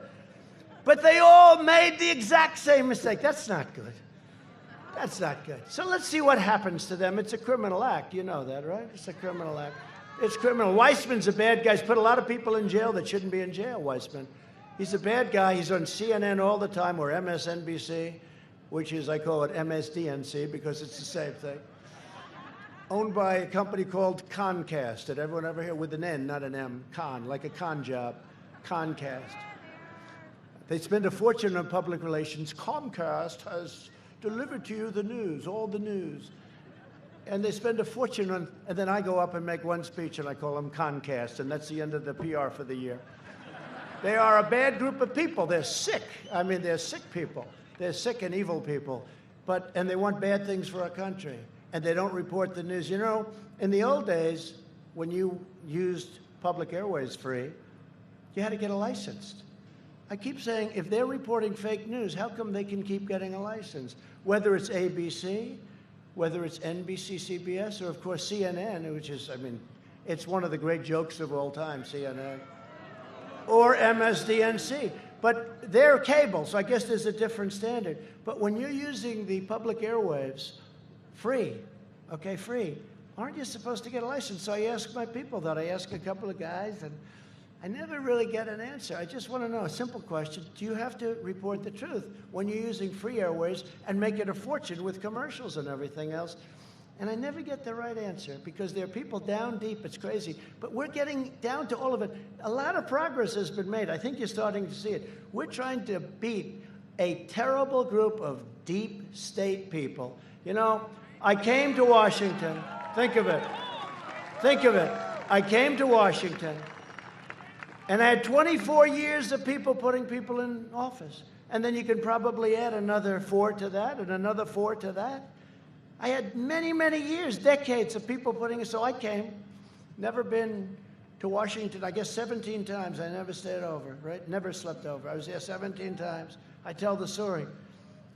But they all made the exact same mistake. That's not good. That's not good. So let's see what happens to them. It's a criminal act. You know that, right? It's a criminal act. It's criminal. Weissman's a bad guy. He's put a lot of people in jail that shouldn't be in jail, Weissman. He's a bad guy. He's on CNN all the time, or MSNBC, which is, I call it MSDNC because it's the same thing. Owned by a company called Concast. Did everyone ever hear? With an N, not an M. Con, like a con job. Concast. They spend a fortune on public relations. Comcast has delivered to you the news, all the news. And they spend a fortune on, and then I go up and make one speech and I call them Concast, and that's the end of the PR for the year. They are a bad group of people. They're sick. I mean, they're sick people. They're sick and evil people. And they want bad things for our country. And they don't report the news. You know, in the old days, when you used public airways free, you had to get a license. I keep saying, if they're reporting fake news, how come they can keep getting a license? Whether it's ABC, whether it's NBC, CBS, or, of course, CNN, which is, I mean, it's one of the great jokes of all time, CNN, or MSDNC. But they're cable, so I guess there's a different standard. But when you're using the public airwaves free, okay, free, aren't you supposed to get a license? So I ask my people that. I ask a couple of guys, and I never really get an answer. I just want to know a simple question. Do you have to report the truth when you're using free airways and make it a fortune with commercials and everything else? And I never get the right answer because there are people down deep. It's crazy. But we're getting down to all of it. A lot of progress has been made. I think you're starting to see it. We're trying to beat a terrible group of deep state people. You know, I came to Washington. Think of it. Think of it. I came to Washington. And I had 24 years of people putting people in office. And then you can probably add another 4 to that and another 4 to that. I had many, many years, decades of people putting it. So I came, never been to Washington, I guess 17 times. I never stayed over, right? Never slept over. I was there 17 times. I tell the story.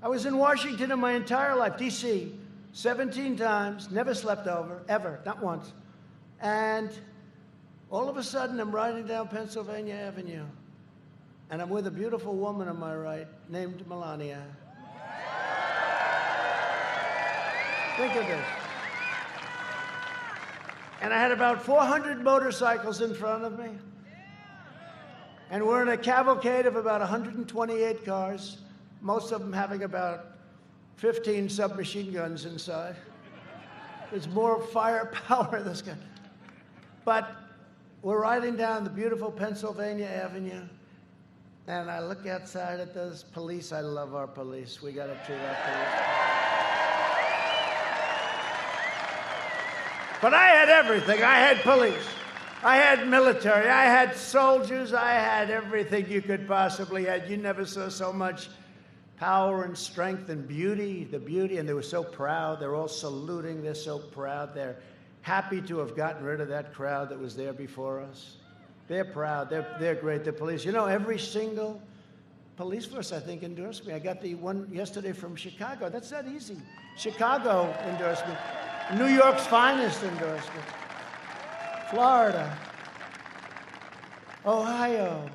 I was in Washington in my entire life, D.C., 17 times, never slept over, ever, not once. And all of a sudden, I'm riding down Pennsylvania Avenue, and I'm with a beautiful woman on my right named Melania. Think of this. And I had about 400 motorcycles in front of me, and we're in a cavalcade of about 128 cars, most of them having about 15 submachine guns inside. There's more firepower in this guy. But we're riding down the beautiful Pennsylvania Avenue, and I look outside at those police. I love our police. We got to treat our police. But I had everything. I had police. I had military. I had soldiers. I had everything you could possibly have. You never saw so much power and strength and beauty, the beauty, and they were so proud. They're all saluting. They're so proud. They're happy to have gotten rid of that crowd that was there before us. They're proud. They're great. The police. You know, every single police force, I think, endorsed me. I got the one yesterday from Chicago. That's not easy. Chicago endorsed me. New York's finest endorsed me. Florida. Ohio.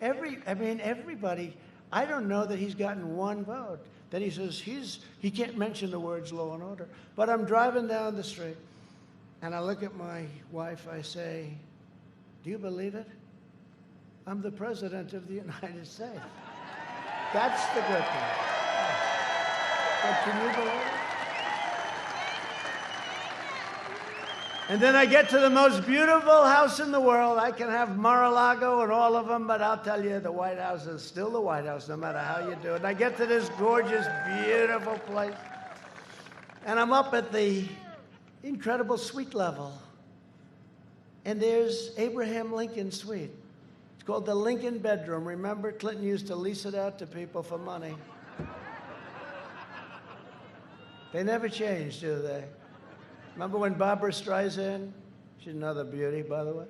Everybody, I don't know that he's gotten one vote. Then he says he can't mention the words law and order. But I'm driving down the street, and I look at my wife, I say, do you believe it? I'm the President of the United States. That's the good thing. But can you believe it? And then I get to the most beautiful house in the world. I can have Mar-a-Lago and all of them, but I'll tell you, the White House is still the White House, no matter how you do it. And I get to this gorgeous, beautiful place, and I'm up at the incredible suite level, and there's Abraham Lincoln's suite. It's called the Lincoln bedroom. Remember, Clinton used to lease it out to people for money. They never changed, do they? Remember when Barbara Streisand, she's another beauty, by the way.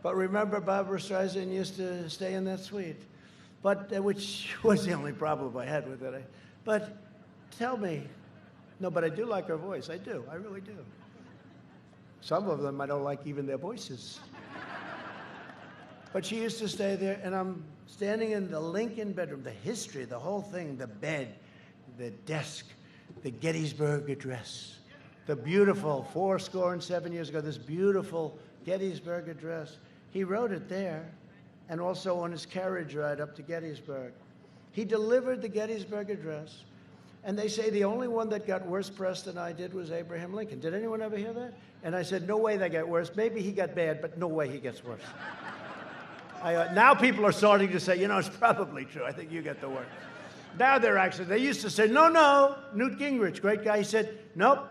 But remember, Barbara Streisand used to stay in that suite, but which was the only problem I had with it. But tell me, no, but I do like her voice. I do. I really do. Some of them I don't like even their voices. But she used to stay there, and I'm standing in the Lincoln bedroom, the history, the whole thing, the bed, the desk, the Gettysburg Address, the beautiful 7 years ago, this beautiful Gettysburg Address. He wrote it there, and also on his carriage ride up to Gettysburg. He delivered the Gettysburg Address, and they say the only one that got worse press than I did was Abraham Lincoln. Did anyone ever hear that? And I said, no way they got worse. Maybe he got bad, but no way he gets worse. Now people are starting to say, it's probably true. I think you get the worst. Now they used to say, no, Newt Gingrich, great guy. He said, nope,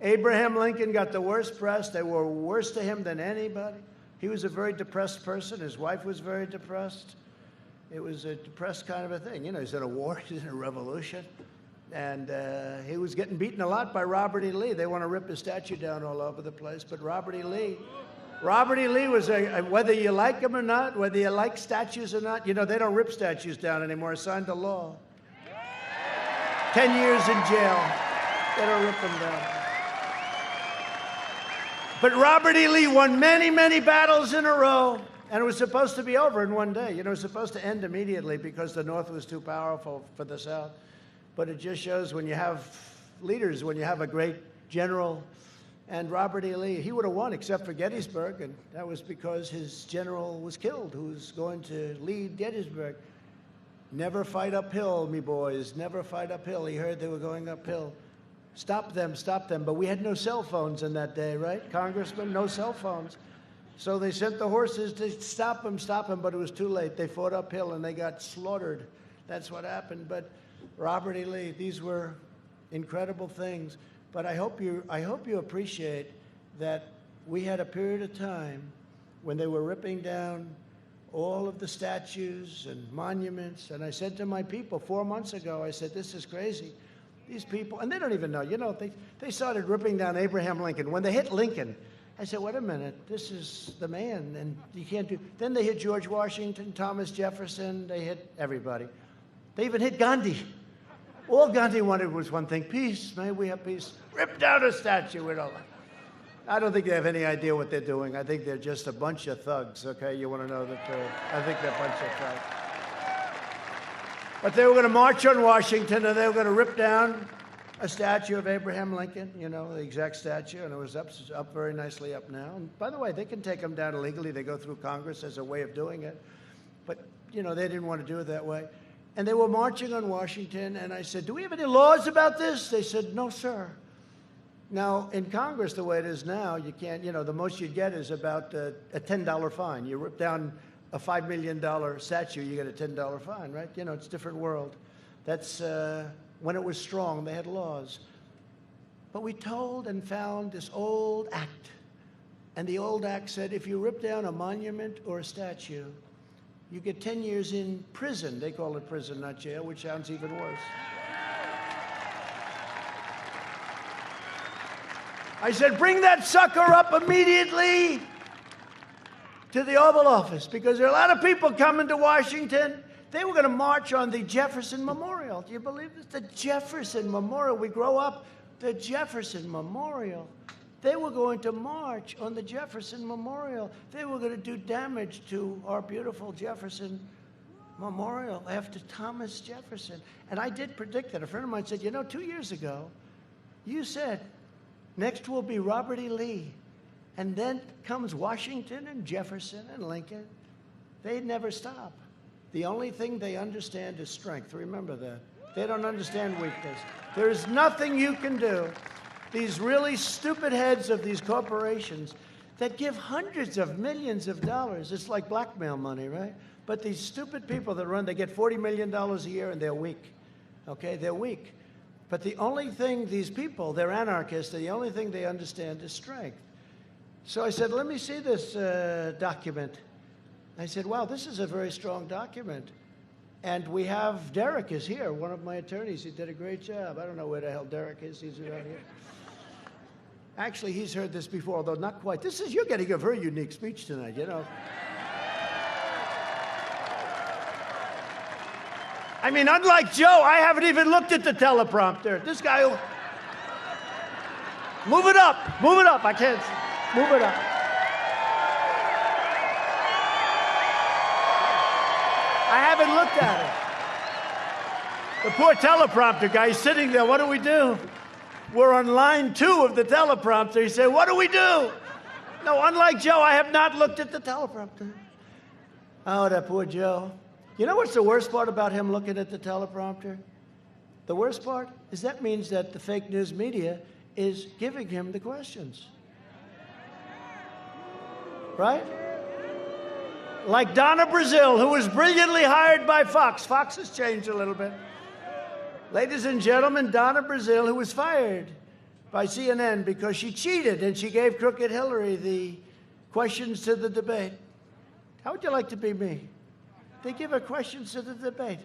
Abraham Lincoln got the worst press. They were worse to him than anybody. He was a very depressed person. His wife was very depressed. It was a depressed kind of a thing. He's in a war, he's in a revolution. And he was getting beaten a lot by Robert E. Lee. They want to rip his statue down all over the place. But Robert E. Lee was whether you like him or not, whether you like statues or not, they don't rip statues down anymore. It's signed to law. 10 years in jail. They don't rip them down. But Robert E. Lee won many, many battles in a row, and it was supposed to be over in one day. It was supposed to end immediately because the North was too powerful for the South. But it just shows when you have leaders, when you have a great general, and Robert E. Lee, he would have won except for Gettysburg, and that was because his general was killed, who was going to lead Gettysburg. Never fight uphill, me boys, never fight uphill. He heard they were going uphill. Stop them. But we had no cell phones in that day, right, Congressman? No cell phones. So they sent the horses to stop them, but it was too late. They fought uphill, and they got slaughtered. That's what happened. But Robert E. Lee, these were incredible things. But I hope you appreciate that we had a period of time when they were ripping down all of the statues and monuments. And I said to my people 4 months ago, I said, this is crazy. These people, and they don't even know, they started ripping down Abraham Lincoln. When they hit Lincoln, I said, wait a minute, this is the man, and you can't do. Then they hit George Washington, Thomas Jefferson, they hit everybody. They even hit Gandhi. All Gandhi wanted was one thing, peace, may we have peace. Rip down a statue with all that. I don't think they have any idea what they're doing. I think they're just a bunch of thugs, okay? You want to know the truth? I think they're a bunch of thugs. But they were going to march on Washington, and they were going to rip down a statue of Abraham Lincoln, the exact statue, and it was up very nicely up now. And by the way, they can take them down illegally. They go through Congress as a way of doing it. But, they didn't want to do it that way. And they were marching on Washington, and I said, do we have any laws about this? They said, no, sir. Now, in Congress, the way it is now, you can't, the most you get is about a $10 fine. You rip down a $5 million statue, you get a $10 fine, right? It's a different world. That's when it was strong, they had laws. But we told and found this old act. And the old act said, if you rip down a monument or a statue, you get 10 years in prison. They call it prison, not jail, which sounds even worse. I said, bring that sucker up immediately to the Oval Office, because there are a lot of people coming to Washington. They were going to march on the Jefferson Memorial. Do you believe this? The Jefferson Memorial. We grow up, the Jefferson Memorial. They were going to march on the Jefferson Memorial. They were going to do damage to our beautiful Jefferson Memorial after Thomas Jefferson. And I did predict that. A friend of mine said, 2 years ago, you said, next will be Robert E. Lee. And then comes Washington and Jefferson and Lincoln. They never stop. The only thing they understand is strength. Remember that. They don't understand weakness. There's nothing you can do. These really stupid heads of these corporations that give hundreds of millions of dollars. It's like blackmail money, right? But these stupid people that run, they get $40 million a year and they're weak. Okay, they're weak. But the only thing these people, they're anarchists, the only thing they understand is strength. So I said, let me see this document. I said, wow, this is a very strong document. And we have, Derek is here, one of my attorneys. He did a great job. I don't know where the hell Derek is. He's around here. Actually, he's heard this before, although not quite. You're getting a very unique speech tonight, I mean, unlike Joe, I haven't even looked at the teleprompter. This guy will... Move it up. I can't see. Move it up. I haven't looked at it. The poor teleprompter guy is sitting there. What do we do? We're on line 2 of the teleprompter. He said, what do we do? No, unlike Joe, I have not looked at the teleprompter. Oh, that poor Joe. You know what's the worst part about him looking at the teleprompter? The worst part is that means that the fake news media is giving him the questions. Right? Like Donna Brazile, who was brilliantly hired by Fox. Fox has changed a little bit. Ladies and gentlemen, Donna Brazile, who was fired by CNN because she cheated and she gave Crooked Hillary the questions to the debate. How would you like to be me? They give her questions to the debate.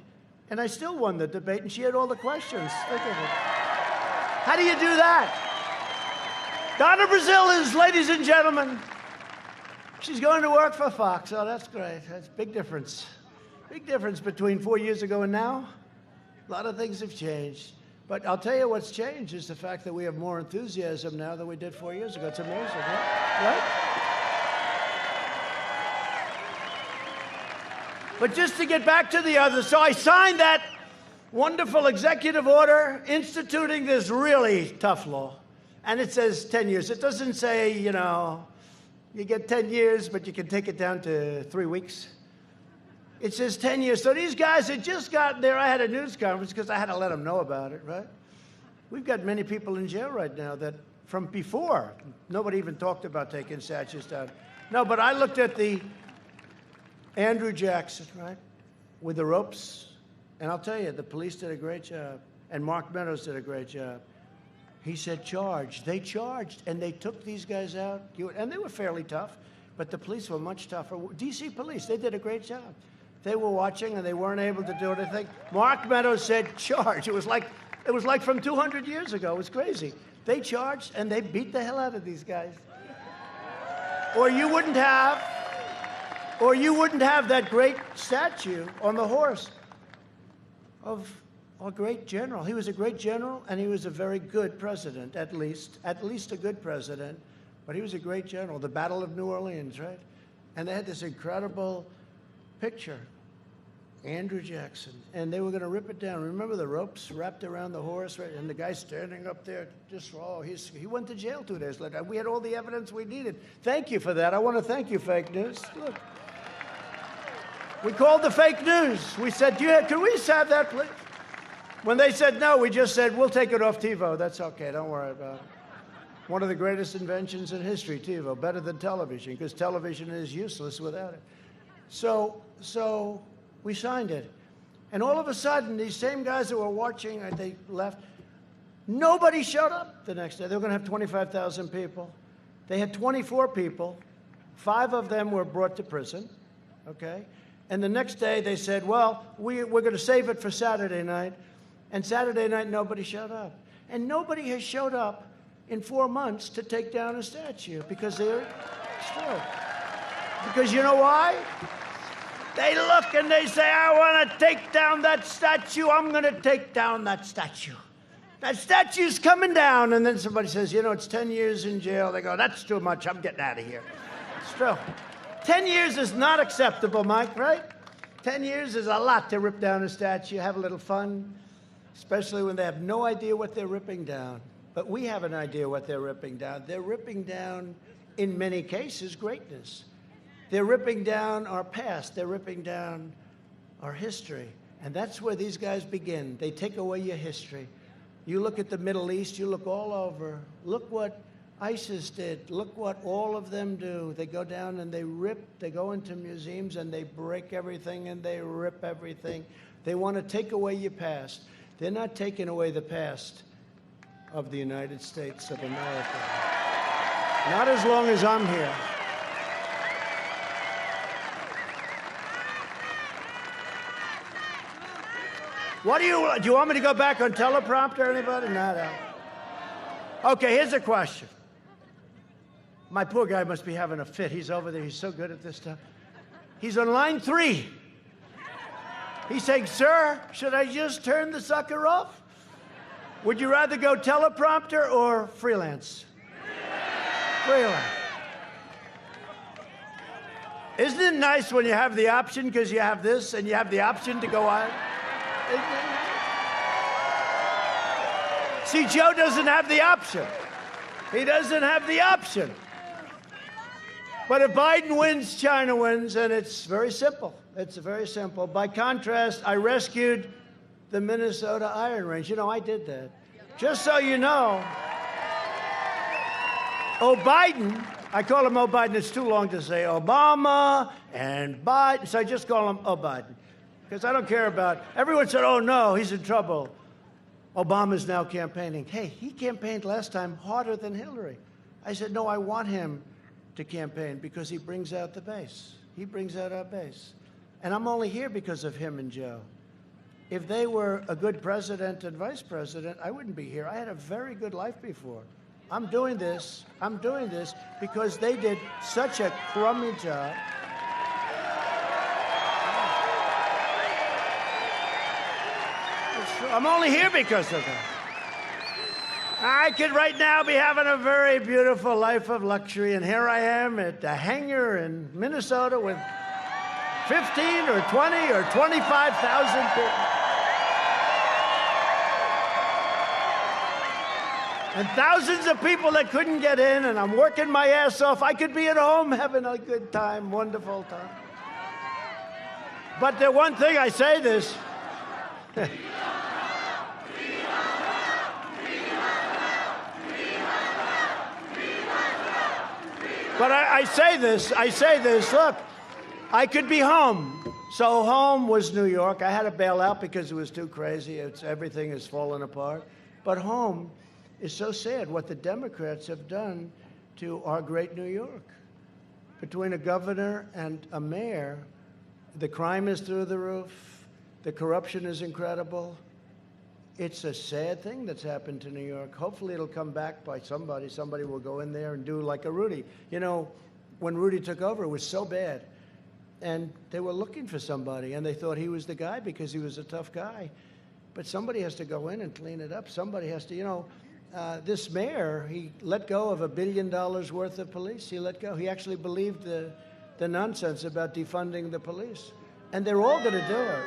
And I still won the debate, and she had all the questions. Think of it. How do you do that? Donna Brazile is, ladies and gentlemen, she's going to work for Fox. Oh, that's great. That's a big difference. Big difference between 4 years ago and now. A lot of things have changed. But I'll tell you what's changed is the fact that we have more enthusiasm now than we did 4 years ago. It's amazing, right? But just to get back to the other, so I signed that wonderful executive order instituting this really tough law. And it says 10 years. It doesn't say, you get 10 years, but you can take it down to 3 weeks. It says 10 years. So these guys had just gotten there. I had a news conference because I had to let them know about it, right? We've got many people in jail right now that from before, nobody even talked about taking statues down. No, but I looked at the Andrew Jackson, right, with the ropes. And I'll tell you, the police did a great job. And Mark Meadows did a great job. He said, charge. They charged, and they took these guys out. And they were fairly tough, but the police were much tougher. D.C. police, they did a great job. They were watching, and they weren't able to do anything. Mark Meadows said, charge. It was like from 200 years ago. It was crazy. They charged, and they beat the hell out of these guys. Or you wouldn't have that great statue on the horse of our great general. He was a great general, and he was a very good president, at least a good president, but he was a great general. The Battle of New Orleans, right? And they had this incredible picture, Andrew Jackson, and they were going to rip it down. Remember the ropes wrapped around the horse, right? And the guy standing up there, he went to jail 2 days later. We had all the evidence we needed. Thank you for that. I want to thank you, fake news. Look. We called the fake news. We said, can we have that, please? When they said no, we just said, we'll take it off TiVo. That's okay. Don't worry about it. One of the greatest inventions in history, TiVo, better than television, because television is useless without it. So we signed it. And all of a sudden, these same guys that were watching, they left. Nobody showed up the next day. They were going to have 25,000 people. They had 24 people. 5 of them were brought to prison, okay? And the next day, they said, well, we're going to save it for Saturday night. And Saturday night, nobody showed up. And nobody has showed up in 4 months to take down a statue because they're still. Because you know why? They look and they say, I want to take down that statue. I'm going to take down that statue. that statue's coming down. And then somebody says, you know, it's 10 years in jail. They go, that's too much. I'm getting out of here. It's true. 10 years is not acceptable, Mike, right? 10 years is a lot to rip down a statue, have a little fun, especially when they have no idea what they're ripping down. But we have an idea what they're ripping down. They're ripping down, in many cases, greatness. They're ripping down our past. They're ripping down our history. And that's where these guys begin. They take away your history. You look at the Middle East, you look all over. Look what ISIS did. Look what all of them do. They go down and they rip. They go into museums and they break everything and they rip everything. They want to take away your past. They're not taking away the past of the United States of America. Not as long as I'm here. What do you want me to go back on teleprompter, anybody? No. Okay, here's a question. My poor guy must be having a fit. He's over there. He's so good at this stuff. He's on line 3. He's saying, sir, should I just turn the sucker off? Would you rather go teleprompter or freelance? Freelance. Isn't it nice when you have the option because you have this and you have the option to go on? Isn't it nice? See, Joe doesn't have the option. He doesn't have the option. But if Biden wins, China wins, and it's very simple. It's very simple. By contrast, I rescued the Minnesota Iron Range. You know, I did that. Just so you know, Biden, I call him Biden. It's too long to say Obama and Biden, so I just call him Biden. Because I don't care about, everyone said, oh no, he's in trouble. Obama's now campaigning. Hey, he campaigned last time harder than Hillary. I said, no, I want him to campaign because he brings out the base. He brings out our base. And I'm only here because of him and Joe. If they were a good president and vice president, I wouldn't be here. I had a very good life before. I'm doing this because they did such a crummy job. I'm only here because of them. I could right now be having a very beautiful life of luxury, and here I am at a hangar in Minnesota with 15 or 20 or 25,000 people. And thousands of people that couldn't get in, and I'm working my ass off. I could be at home having a good time, wonderful time. But the one thing I say this, but I say this, look, I could be home. So home was New York. I had to bail out because it was too crazy. Everything is falling apart. But home is so sad what the Democrats have done to our great New York. Between a governor and a mayor, the crime is through the roof. The corruption is incredible. It's a sad thing that's happened to New York. Hopefully it'll come back by somebody. Somebody will go in there and do like a Rudy. You know, when Rudy took over, it was so bad. And they were looking for somebody, and they thought he was the guy because he was a tough guy. But somebody has to go in and clean it up. Somebody has to, you know, this mayor, he let go of $1 billion worth of police. He let go. He actually believed the nonsense about defunding the police. And they're all going to do it.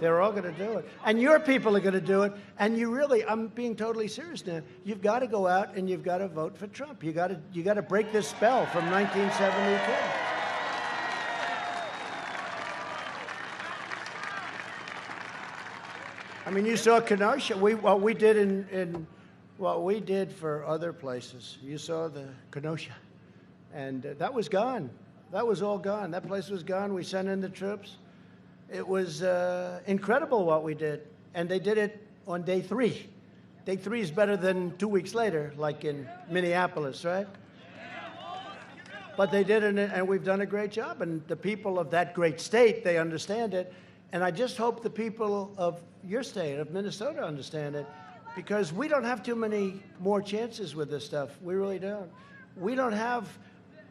They're all going to do it. And your people are going to do it. And you really, I'm being totally serious now, you've got to go out and you've got to vote for Trump. You got to break this spell from 1972. I mean, you saw Kenosha. What we did for other places. You saw the Kenosha. And that was gone. That was all gone. That place was gone. We sent in the troops. It was incredible what we did. And they did it on day 3. Day 3 is better than 2 weeks later, like in Minneapolis, right? But they did it, and we've done a great job. And the people of that great state, they understand it. And I just hope the people of your state, of Minnesota, understand it, because we don't have too many more chances with this stuff. We really don't. We don't have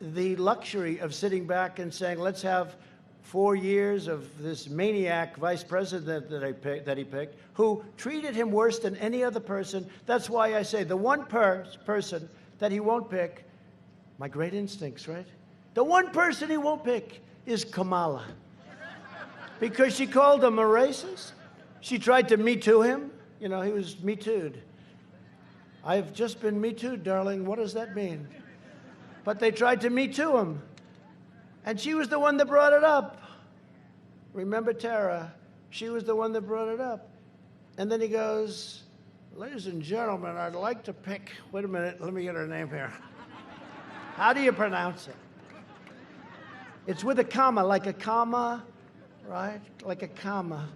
the luxury of sitting back and saying, let's have 4 years of this maniac vice president that he picked, who treated him worse than any other person. That's why I say the one person that he won't pick, my great instincts, right? The one person he won't pick is Kamala. Because she called him a racist. She tried to Me Too him. You know, he was Me Too'd. I've just been Me Too'd, darling. What does that mean? But they tried to Me Too him. And she was the one that brought it up. Remember Tara? She was the one that brought it up. And then he goes, ladies and gentlemen, I'd like to pick, wait a minute, let me get her name here. How do you pronounce it? It's with a comma, like a comma, right? Like a comma.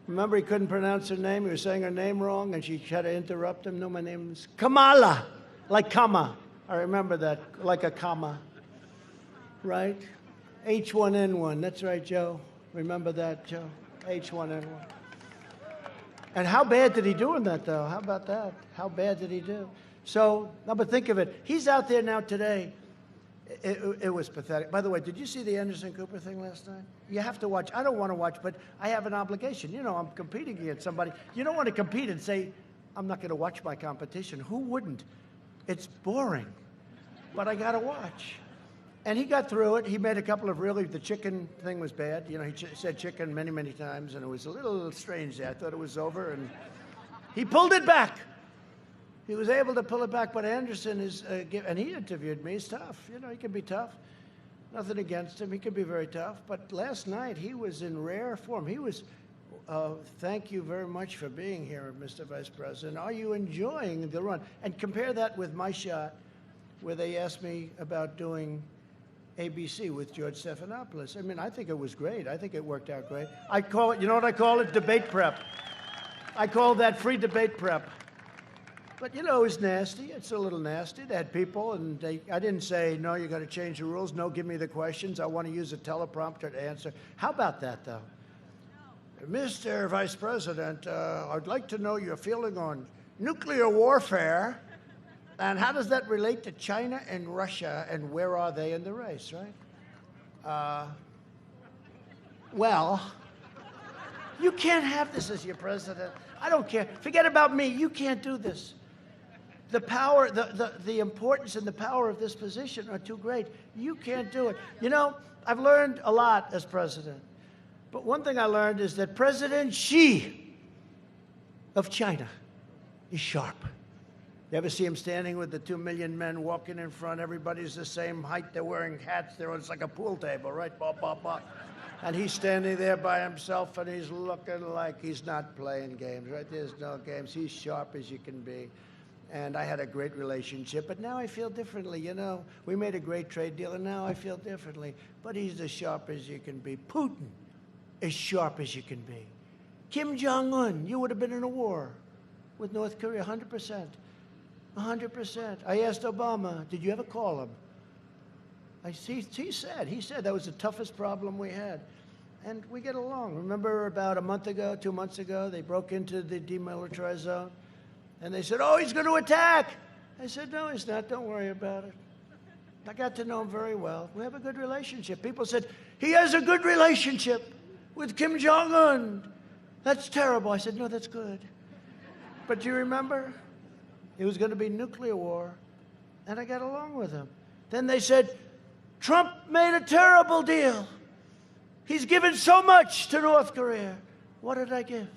Remember, he couldn't pronounce her name. He was saying her name wrong, and she tried to interrupt him. No, my name's Kamala, like comma. I remember that, like a comma, right? H1N1. That's right, Joe. Remember that, Joe? H1N1. And how bad did he do in that, though? How about that? How bad did he do? So, now, but think of it. He's out there now today. It was pathetic. By the way, did you see the Anderson Cooper thing last night? You have to watch. I don't want to watch, but I have an obligation. You know, I'm competing against somebody. You don't want to compete and say, I'm not going to watch my competition. Who wouldn't? It's boring. But I got to watch. And he got through it. He made a couple of the chicken thing was bad. You know, he said chicken many, many times, and it was a little strange there. I thought it was over, and he pulled it back. He was able to pull it back, but Anderson is, and he interviewed me, he's tough. You know, he can be tough. Nothing against him. He can be very tough. But last night, he was in rare form. He was, thank you very much for being here, Mr. Vice President. Are you enjoying the run? And compare that with my shot, where they asked me about doing ABC with George Stephanopoulos. I mean, I think it was great. I think it worked out great. I call it, you know what I call it? Debate prep. I call that free debate prep. But, you know, it was nasty. It's a little nasty. They had people, and I didn't say, no, you got to change the rules. No, give me the questions. I want to use a teleprompter to answer. How about that, though? Mr. Vice President, I'd like to know your feeling on nuclear warfare, and how does that relate to China and Russia, and where are they in the race, right? Well, you can't have this as your president. I don't care. Forget about me. You can't do this. The power, the importance and the power of this position are too great. You can't do it. You know, I've learned a lot as president. But one thing I learned is that President Xi of China is sharp. You ever see him standing with the 2 million men walking in front? Everybody's the same height. They're wearing hats. It's like a pool table, right? Bop, bop, bop. And he's standing there by himself, and he's looking like he's not playing games, right? There's no games. He's sharp as you can be. And I had a great relationship, but now I feel differently, you know. We made a great trade deal, and now I feel differently. But he's as sharp as you can be. Putin, as sharp as you can be. Kim Jong-un, you would have been in a war with North Korea, 100%. 100%. I asked Obama, did you ever call him? He said that was the toughest problem we had. And we get along. Remember about a month ago, 2 months ago, they broke into the demilitarized zone? And they said, oh, he's going to attack. I said, no, he's not. Don't worry about it. I got to know him very well. We have a good relationship. People said, he has a good relationship with Kim Jong-un. That's terrible. I said, no, that's good. But do you remember? It was going to be nuclear war, and I got along with him. Then they said, Trump made a terrible deal. He's given so much to North Korea. What did I give?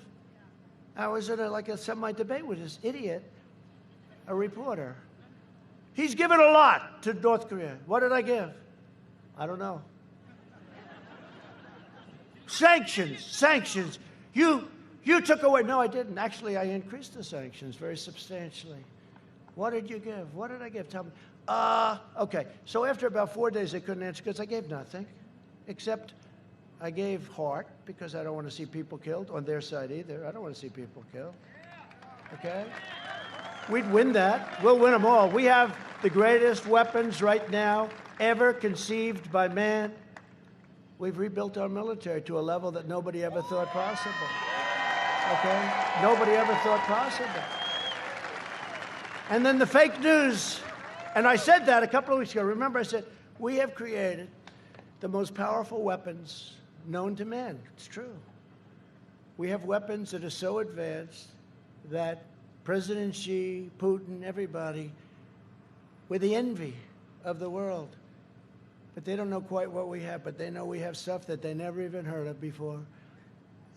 I was in a semi-debate with this idiot, a reporter. He's given a lot to North Korea. What did I give? I don't know. Sanctions. You took away. No, I didn't. Actually, I increased the sanctions very substantially. What did you give? What did I give? Tell me. Okay. So after about 4 days, they couldn't answer because I gave nothing, except I gave heart because I don't want to see people killed on their side either. I don't want to see people killed. Okay? We'd win that. We'll win them all. We have the greatest weapons right now ever conceived by man. We've rebuilt our military to a level that nobody ever thought possible. Okay? Nobody ever thought possible. And then the fake news. And I said that a couple of weeks ago. Remember, I said, we have created the most powerful weapons known to man. It's true. We have weapons that are so advanced that President Xi, Putin, everybody, we're the envy of the world. But they don't know quite what we have, but they know we have stuff that they never even heard of before.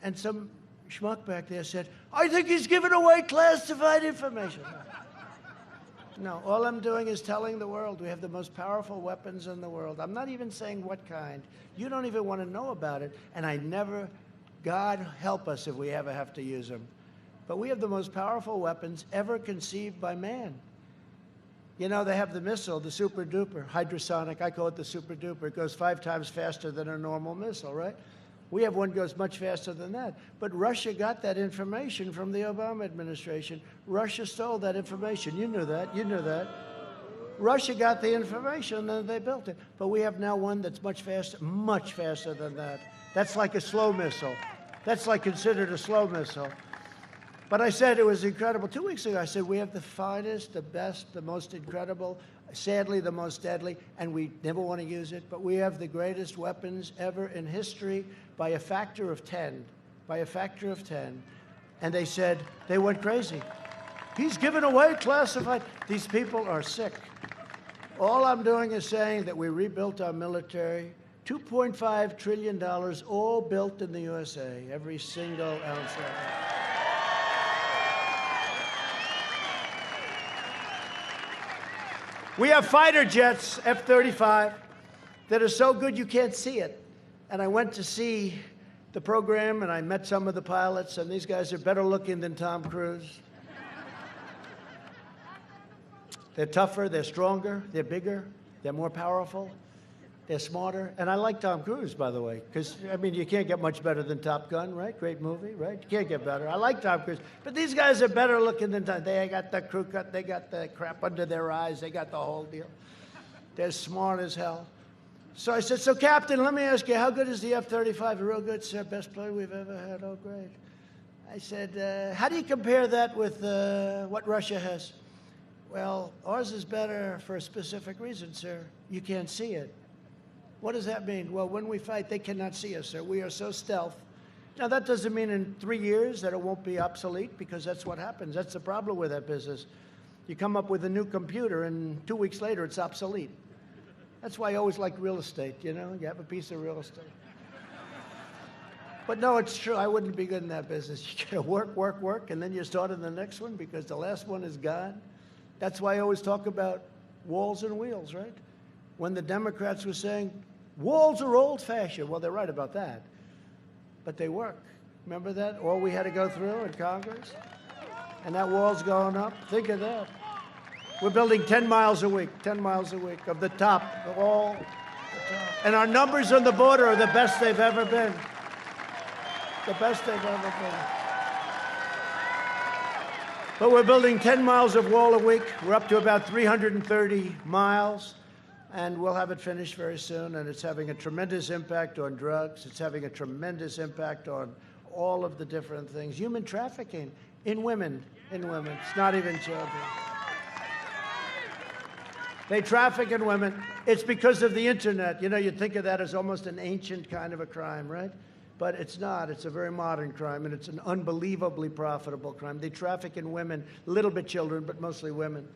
And some schmuck back there said, I think he's giving away classified information. No, all I'm doing is telling the world we have the most powerful weapons in the world. I'm not even saying what kind. You don't even want to know about it. And I never, God help us if we ever have to use them. But we have the most powerful weapons ever conceived by man. You know, they have the missile, the super duper, hydrosonic. I call it the super duper. It goes 5 times faster than a normal missile, right? We have one that goes much faster than that. But Russia got that information from the Obama administration. Russia stole that information. You knew that. You knew that. Russia got the information, and then they built it. But we have now one that's much faster than that. That's like a slow missile. That's like considered a slow missile. But I said it was incredible. 2 weeks ago, I said we have the finest, the best, the most incredible, sadly the most deadly, and we never want to use it, but we have the greatest weapons ever in history by a factor of 10, by a factor of 10. And they said, they went crazy. He's giving away classified. These people are sick. All I'm doing is saying that we rebuilt our military, $2.5 trillion, all built in the USA, every single ounce of it. We have fighter jets, F-35, that are so good you can't see it. And I went to see the program, and I met some of the pilots, and these guys are better looking than Tom Cruise. They're tougher, they're stronger, they're bigger, they're more powerful, they're smarter. And I like Tom Cruise, by the way, because, I mean, you can't get much better than Top Gun, right? Great movie, right? You can't get better. I like Tom Cruise. But these guys are better looking than Tom. They got the crew cut, they got the crap under their eyes, they got the whole deal. They're smart as hell. So I said, so Captain, let me ask you, how good is the F-35? Real good, sir. Best plane we've ever had. Oh, great. I said, how do you compare that with what Russia has? Well, ours is better for a specific reason, sir. You can't see it. What does that mean? Well, when we fight, they cannot see us, sir. We are so stealth. Now, that doesn't mean in 3 years that it won't be obsolete, because that's what happens. That's the problem with that business. You come up with a new computer, and 2 weeks later, it's obsolete. That's why I always like real estate, you know? You have a piece of real estate. But no, it's true. I wouldn't be good in that business. You gotta work, work, work, and then you start on the next one because the last one is gone. That's why I always talk about walls and wheels, right? When the Democrats were saying, walls are old-fashioned. Well, they're right about that. But they work. Remember that? All we had to go through in Congress? And that wall's going up. Think of that. We're building 10 miles a week, 10 miles a week of the top, of all the top. And our numbers on the border are the best they've ever been. The best they've ever been. But we're building 10 miles of wall a week. We're up to about 330 miles. And we'll have it finished very soon, and it's having a tremendous impact on drugs. It's having a tremendous impact on all of the different things. Human trafficking in women, It's not even children. They traffic in women. It's because of the internet. You know, you'd think of that as almost an ancient kind of a crime, right? But it's not. It's a very modern crime, and it's an unbelievably profitable crime. They traffic in women, a little bit children, but mostly women,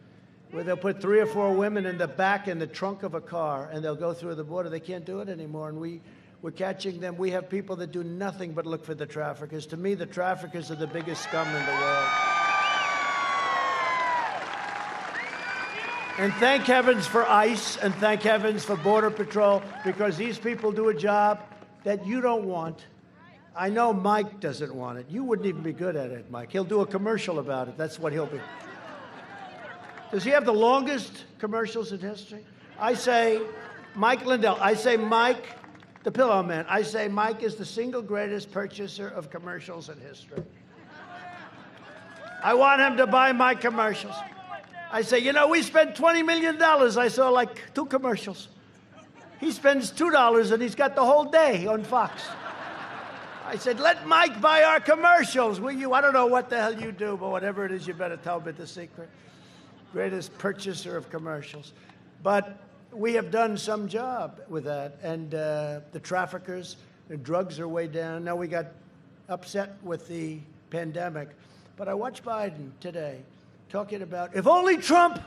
where they'll put 3 or 4 women in the back in the trunk of a car, and they'll go through the border. They can't do it anymore, and we're catching them. We have people that do nothing but look for the traffickers. To me, the traffickers are the biggest scum in the world. And thank heavens for ICE, and thank heavens for Border Patrol, because these people do a job that you don't want. I know Mike doesn't want it. You wouldn't even be good at it, Mike. He'll do a commercial about it. That's what he'll be. Does he have the longest commercials in history? I say, Mike Lindell. I say, Mike, the Pillow Man. I say, Mike is the single greatest purchaser of commercials in history. I want him to buy my commercials. I say, you know, we spent $20 million. I saw like 2 commercials. He spends $2 and he's got the whole day on Fox. I said, let Mike buy our commercials, will you? I don't know what the hell you do, but whatever it is, you better tell me the secret. Greatest purchaser of commercials. But we have done some job with that. And the traffickers, the drugs are way down. Now we got upset with the pandemic. But I watched Biden today talking about, if only Trump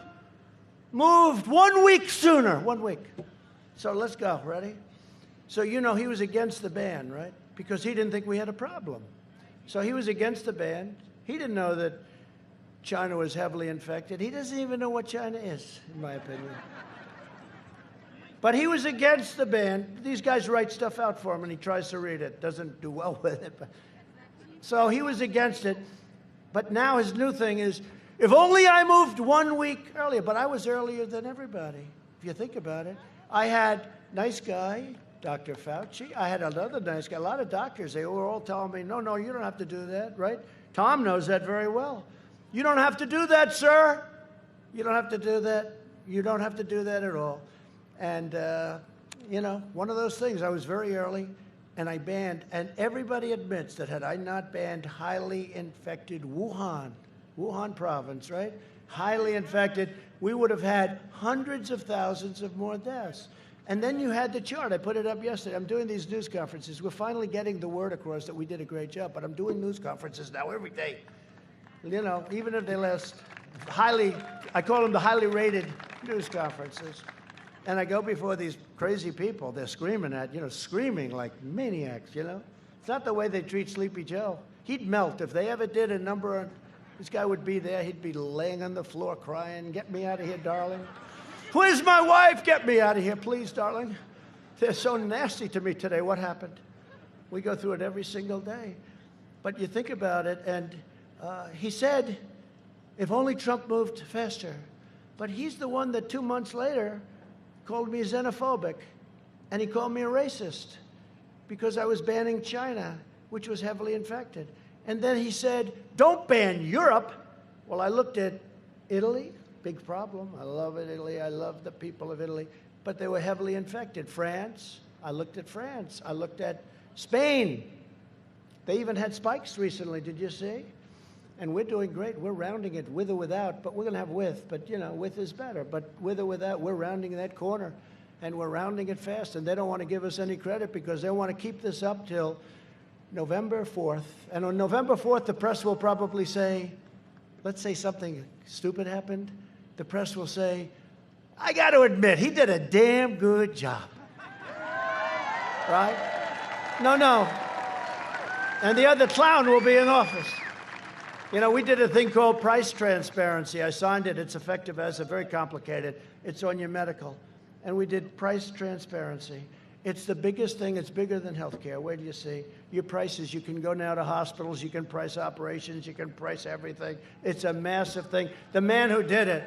moved 1 week sooner, 1 week. So let's go, ready? So you know he was against the ban, right? Because he didn't think we had a problem. So he was against the ban. He didn't know that China was heavily infected. He doesn't even know what China is, in my opinion. But he was against the ban. These guys write stuff out for him, and he tries to read it. Doesn't do well with it. So he was against it. But now his new thing is, if only I moved 1 week earlier. But I was earlier than everybody, if you think about it. I had nice guy, Dr. Fauci. I had another nice guy. A lot of doctors, they were all telling me, no, you don't have to do that, right? Tom knows that very well. You don't have to do that, sir. You don't have to do that. You don't have to do that at all. And, one of those things, I was very early, and I banned, and everybody admits that had I not banned highly infected Wuhan province, right? Highly infected, we would have had hundreds of thousands of more deaths. And then you had the chart. I put it up yesterday. I'm doing these news conferences. We're finally getting the word across that we did a great job, but I'm doing news conferences now every day. Even if they last I call them the highly rated news conferences. And I go before these crazy people they're screaming at, screaming like maniacs, It's not the way they treat Sleepy Joe. He'd melt. If they ever did a number on, this guy would be there. He'd be laying on the floor crying, get me out of here, darling. Where's my wife? Get me out of here, please, darling. They're so nasty to me today. What happened? We go through it every single day. But you think about it, and he said, if only Trump moved faster. But he's the one that 2 months later called me xenophobic, and he called me a racist because I was banning China, which was heavily infected. And then he said, don't ban Europe. Well, I looked at Italy, big problem. I love Italy. I love the people of Italy. But they were heavily infected. France, I looked at France. I looked at Spain. They even had spikes recently, did you see? And we're doing great. We're rounding it with or without, but we're going to have with. But, with is better. But with or without, we're rounding that corner, and we're rounding it fast. And they don't want to give us any credit because they want to keep this up till November 4th. And on November 4th, the press will probably say, let's say something stupid happened. The press will say, I got to admit, he did a damn good job. Right? No. And the other clown will be in office. We did a thing called price transparency. I signed it. It's effective as a very complicated. It's on your medical. And we did price transparency. It's the biggest thing. It's bigger than healthcare. Where do you see? Your prices. You can go now to hospitals. You can price operations. You can price everything. It's a massive thing. The man who did it,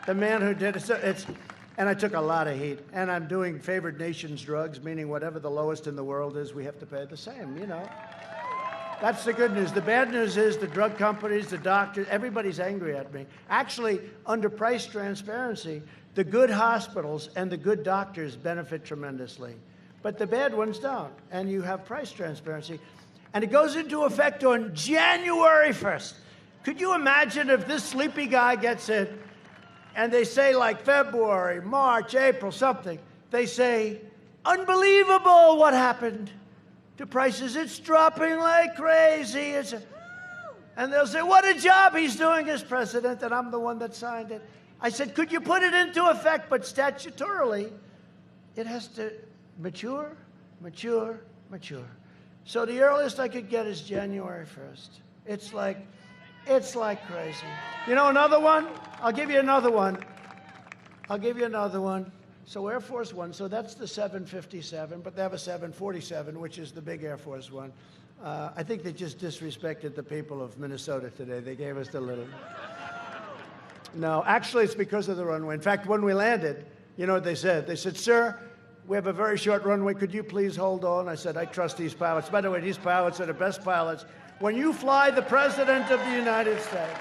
and I took a lot of heat. And I'm doing favored nations drugs, meaning whatever the lowest in the world is, we have to pay the same, That's the good news. The bad news is the drug companies, the doctors, everybody's angry at me. Actually, under price transparency, the good hospitals and the good doctors benefit tremendously. But the bad ones don't. And you have price transparency. And it goes into effect on January 1st. Could you imagine if this sleepy guy gets it and they say like February, March, April, something. They say, unbelievable what happened to prices. It's dropping like crazy. And they'll say, what a job he's doing as president, and I'm the one that signed it. I said, could you put it into effect? But statutorily, it has to mature. So the earliest I could get is January 1st. It's like crazy. Another one? I'll give you another one. So Air Force One, so that's the 757, but they have a 747, which is the big Air Force One. I think they just disrespected the people of Minnesota today. They gave us the little. No, actually, it's because of the runway. In fact, when we landed, you know what they said? They said, sir, we have a very short runway. Could you please hold on? I said, I trust these pilots. By the way, these pilots are the best pilots. When you fly the President of the United States,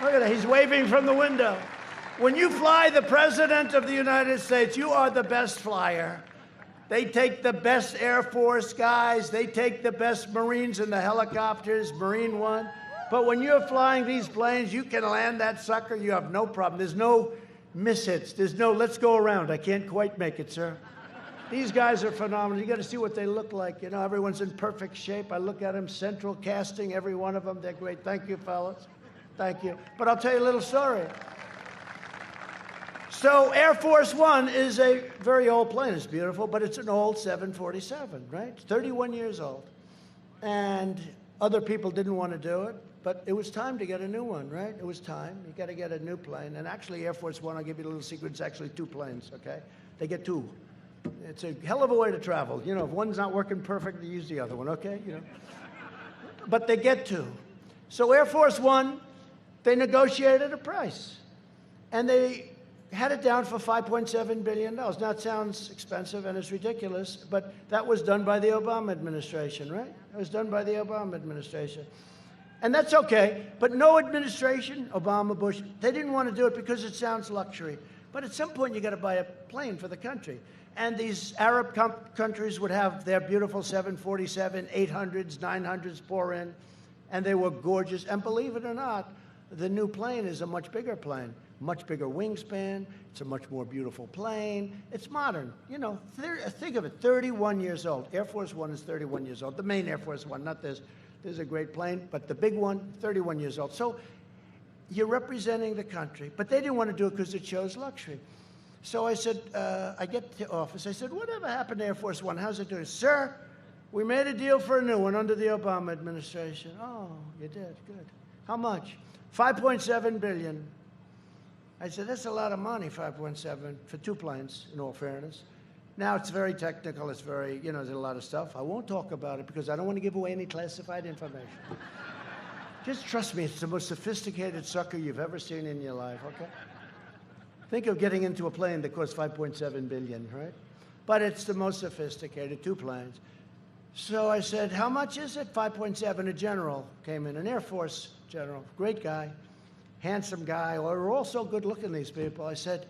look at that, he's waving from the window. When you fly the President of the United States, you are the best flyer. They take the best Air Force guys. They take the best Marines in the helicopters, Marine One. But when you're flying these planes, you can land that sucker. You have no problem. There's no Mishits. There's no, let's go around. I can't quite make it, sir. These guys are phenomenal. You got to see what they look like. You know, everyone's in perfect shape. I look at them, central casting, every one of them. They're great. Thank you, fellas. Thank you. But I'll tell you a little story. So Air Force One is a very old plane. It's beautiful, but it's an old 747, right? It's 31 years old. And other people didn't want to do it, but it was time to get a new one, right? It was time. You got to get a new plane. And actually, Air Force One, I'll give you a little secret, it's actually 2 planes, okay? They get 2. It's a hell of a way to travel. You know, if one's not working perfect, they use the other one, okay? You know. But they get 2. So Air Force One, they negotiated a price. And they had it down for $5.7 billion. Now, it sounds expensive and it's ridiculous, but that was done by the Obama administration, right? It was done by the Obama administration. And that's okay, but no administration, Obama, Bush, they didn't want to do it because it sounds luxury. But at some point, you got to buy a plane for the country. And these Arab countries would have their beautiful 747, 800s, 900s pour in, and they were gorgeous. And believe it or not, the new plane is a much bigger plane. Much bigger wingspan. It's a much more beautiful plane. It's modern. You know, think of it, 31 years old. Air Force One is 31 years old. The main Air Force One, not this. This is a great plane, but the big one, 31 years old. So you're representing the country. But they didn't want to do it because it shows luxury. So I said, I get to the office. I said, whatever happened to Air Force One? How's it doing? Sir, we made a deal for a new one under the Obama administration. Oh, you did? Good. How much? $5.7 billion. I said, that's a lot of money, 5.7, for 2 planes, in all fairness. Now, it's very technical. It's very, you know, there's a lot of stuff. I won't talk about it because I don't want to give away any classified information. Just trust me, it's the most sophisticated sucker you've ever seen in your life, okay? Think of getting into a plane that costs $5.7 billion, right? But it's the most sophisticated, 2 planes. So I said, how much is it? 5.7. A general came in, an Air Force general, great guy. Handsome guy. Well, we're all so good looking, these people. I said,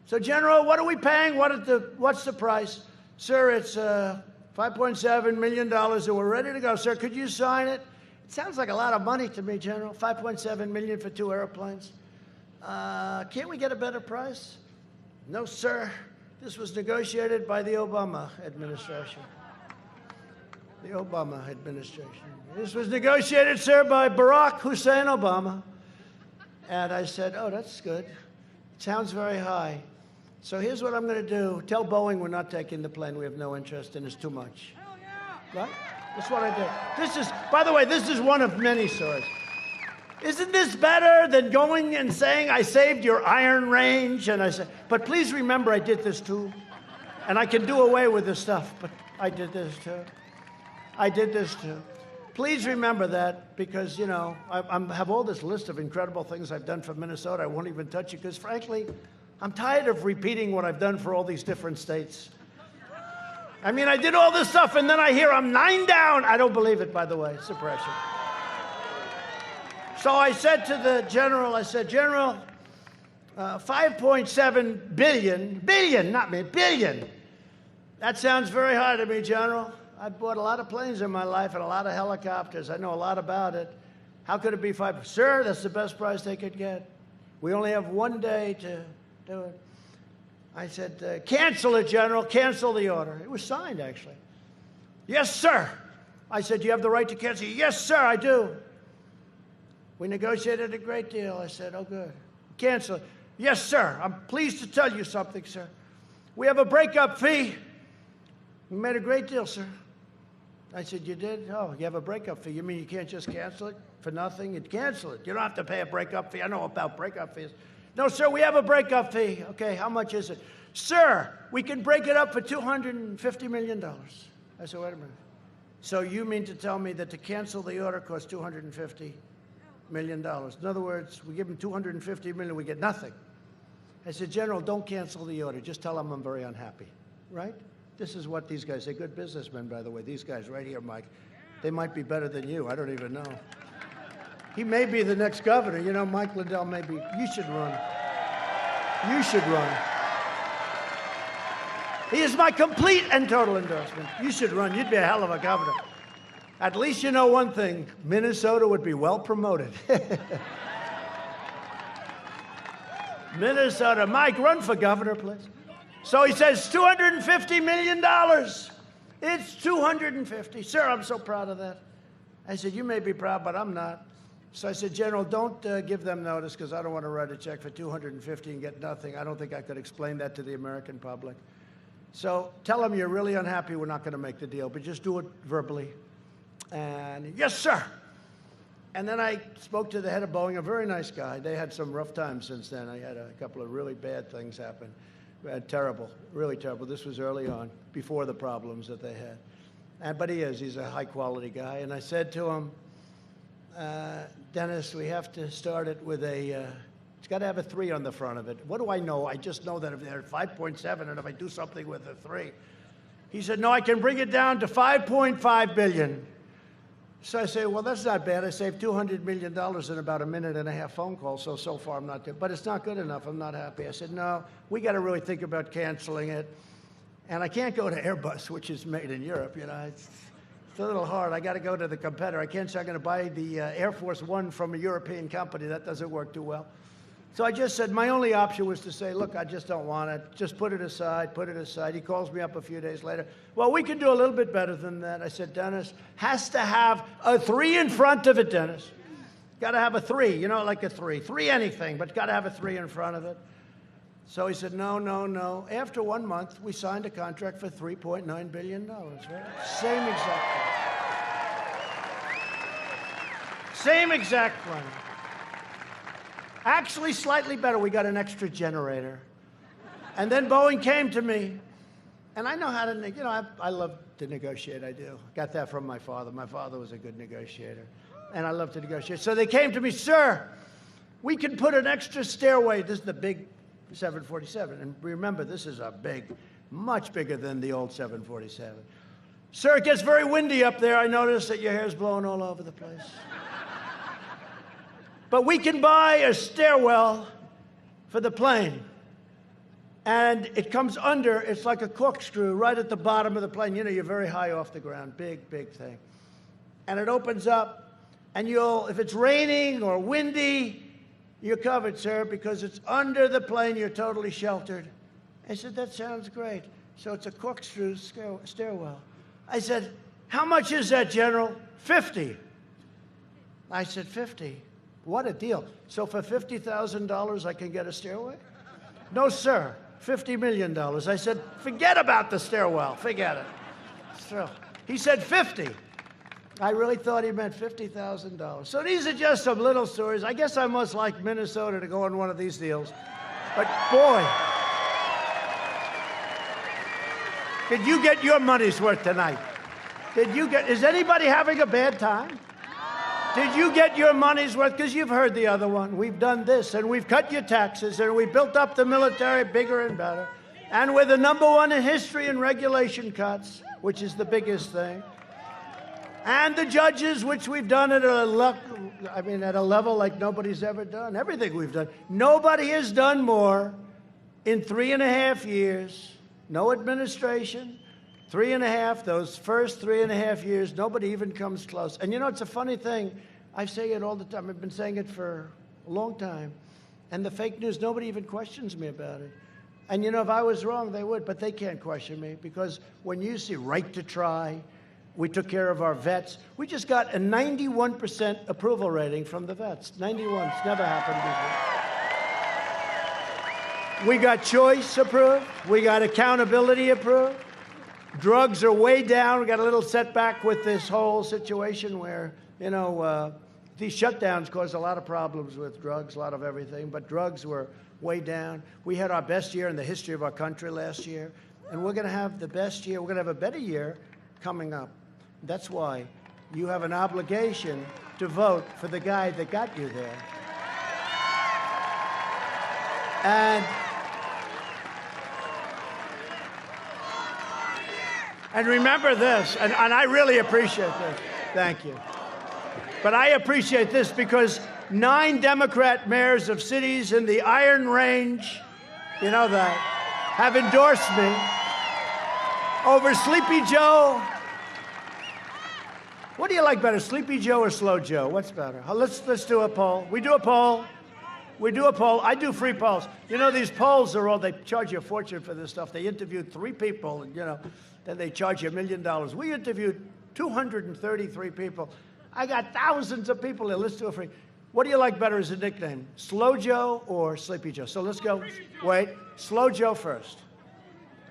so General, what are we paying? What's the price? Sir, it's $5.7 million and we're ready to go. Sir, could you sign it? It sounds like a lot of money to me, General. $5.7 million for 2 airplanes. Can't we get a better price? No, sir. This was negotiated by the Obama administration. The Obama administration. This was negotiated, sir, by Barack Hussein Obama. And I said, oh, that's good. It sounds very high. So here's what I'm going to do. Tell Boeing we're not taking the plane. We have no interest and it's too much. Hell yeah. Right? That's what I did. This is, by the way, this is one of many stories. Isn't this better than going and saying, I saved your iron range? And I said, but please remember I did this too. And I can do away with this stuff, but I did this too. I did this too. Please remember that because, you know, I have all this list of incredible things I've done for Minnesota. I won't even touch it because, frankly, I'm tired of repeating what I've done for all these different states. I mean, I did all this stuff, and then I hear I'm 9 down. I don't believe it, by the way, suppression. So I said to the general, I said, General, 5.7 billion, not me, billion. That sounds very high to me, General. I've bought a lot of planes in my life and a lot of helicopters. I know a lot about it. How could it be 5? Sir, that's the best price they could get. We only have 1 day to do it. I said, cancel it, General. Cancel the order. It was signed, actually. Yes, sir. I said, do you have the right to cancel? Yes, sir, I do. We negotiated a great deal. I said, oh, good. Cancel it. Yes, sir. I'm pleased to tell you something, sir. We have a breakup fee. We made a great deal, sir. I said, you did? Oh, you have a breakup fee. You mean you can't just cancel it for nothing? You'd cancel it. You don't have to pay a breakup fee. I know about breakup fees. No, sir, we have a breakup fee. Okay, how much is it? Sir, we can break it up for $250 million. I said, wait a minute. So you mean to tell me that to cancel the order costs $250 million? In other words, we give them $250 million, we get nothing. I said, General, don't cancel the order. Just tell them I'm very unhappy, right? This is what these guys, they're good businessmen, by the way. These guys right here, Mike, they might be better than you. I don't even know. He may be the next governor. You know, Mike Lindell may be. You should run. You should run. He is my complete and total endorsement. You should run. You'd be a hell of a governor. At least you know one thing. Minnesota would be well promoted. Minnesota. Mike, run for governor, please. So he says, $250 million. It's 250. Sir, I'm so proud of that. I said, you may be proud, but I'm not. So I said, General, don't give them notice because I don't want to write a check for 250 and get nothing. I don't think I could explain that to the American public. So tell them you're really unhappy we're not going to make the deal, but just do it verbally. And yes, sir. And then I spoke to the head of Boeing, a very nice guy. They had some rough times since then. I had a couple of really bad things happen. Terrible, really terrible. This was early on, before the problems that they had. But he's a high-quality guy. And I said to him, Dennis, we have to start it with it's got to have a 3 on the front of it. What do I know? I just know that if they're 5.7 and if I do something with a 3. He said, no, I can bring it down to 5.5 billion. So I say, well, that's not bad. I saved $200 million in about a minute and a half phone call, so far I'm not good. But it's not good enough. I'm not happy. I said, no, we got to really think about canceling it. And I can't go to Airbus, which is made in Europe. You know, it's a little hard. I got to go to the competitor. I can't say I'm going to buy the Air Force One from a European company. That doesn't work too well. So I just said my only option was to say, look, I just don't want it. Just put it aside, put it aside. He calls me up a few days later. Well, we can do a little bit better than that. I said, Dennis, has to have a 3 in front of it, Dennis. Got to have a 3, you know, like a 3. 3 anything, but got to have a 3 in front of it. So he said, no, no, no. After 1 month, we signed a contract for $3.9 billion, right? Same exact plan. Same exact plan. Actually, slightly better. We got an extra generator. And then Boeing came to me. And I know how to, you know, I love to negotiate. I do. Got that from my father. My father was a good negotiator. And I love to negotiate. So they came to me, sir, we can put an extra stairway. This is the big 747. And remember, this is a big, much bigger than the old 747. Sir, it gets very windy up there. I noticed that your hair's blowing all over the place. But we can buy a stairwell for the plane. And it comes under, it's like a corkscrew right at the bottom of the plane. You know, you're very high off the ground, big, big thing. And it opens up, and if it's raining or windy, you're covered, sir, because it's under the plane, you're totally sheltered. I said, that sounds great. So it's a corkscrew stairwell. I said, how much is that, General? 50. I said, 50. What a deal. So for $50,000, I can get a stairway? No, sir. $50 million. I said, forget about the stairwell. Forget it. So he said 50. I really thought he meant $50,000. So these are just some little stories. I guess I must like Minnesota to go on one of these deals. But boy, did you get your money's worth tonight? Is anybody having a bad time? Did you get your money's worth? Because you've heard the other one. We've done this, and we've cut your taxes, and we've built up the military bigger and better. And we're the #1 in history in regulation cuts, which is the biggest thing. And the judges, which we've done at a level like nobody's ever done. Everything we've done. Nobody has done more in 3.5 years. No administration. 3.5, those first 3.5 years, nobody even comes close. And you know, it's a funny thing. I say it all the time. I've been saying it for a long time. And the fake news, nobody even questions me about it. And you know, if I was wrong, they would, but they can't question me because when you see right to try, we took care of our vets. We just got a 91% approval rating from the vets. 91, it's never happened before. We got choice approved. We got accountability approved. Drugs are way down. We got a little setback with this whole situation where, you know, these shutdowns caused a lot of problems with drugs, a lot of everything, but drugs were way down. We had our best year in the history of our country last year, and we're going to have the best year. We're going to have a better year coming up. That's why you have an obligation to vote for the guy that got you there. And remember this, and I really appreciate this. Thank you. But I appreciate this because 9 Democrat mayors of cities in the Iron Range, you know that, have endorsed me over Sleepy Joe. What do you like better, Sleepy Joe or Slow Joe? What's better? Let's do a poll. We do a poll. We do a poll. I do free polls. You know, these polls are all, they charge you a fortune for this stuff. They interviewed 3 people, and, you know, then they charge you $1 million. We interviewed 233 people. I got thousands of people that listen to it free. What do you like better as a nickname, Slow Joe or Sleepy Joe? So let's go. Wait, Slow Joe first.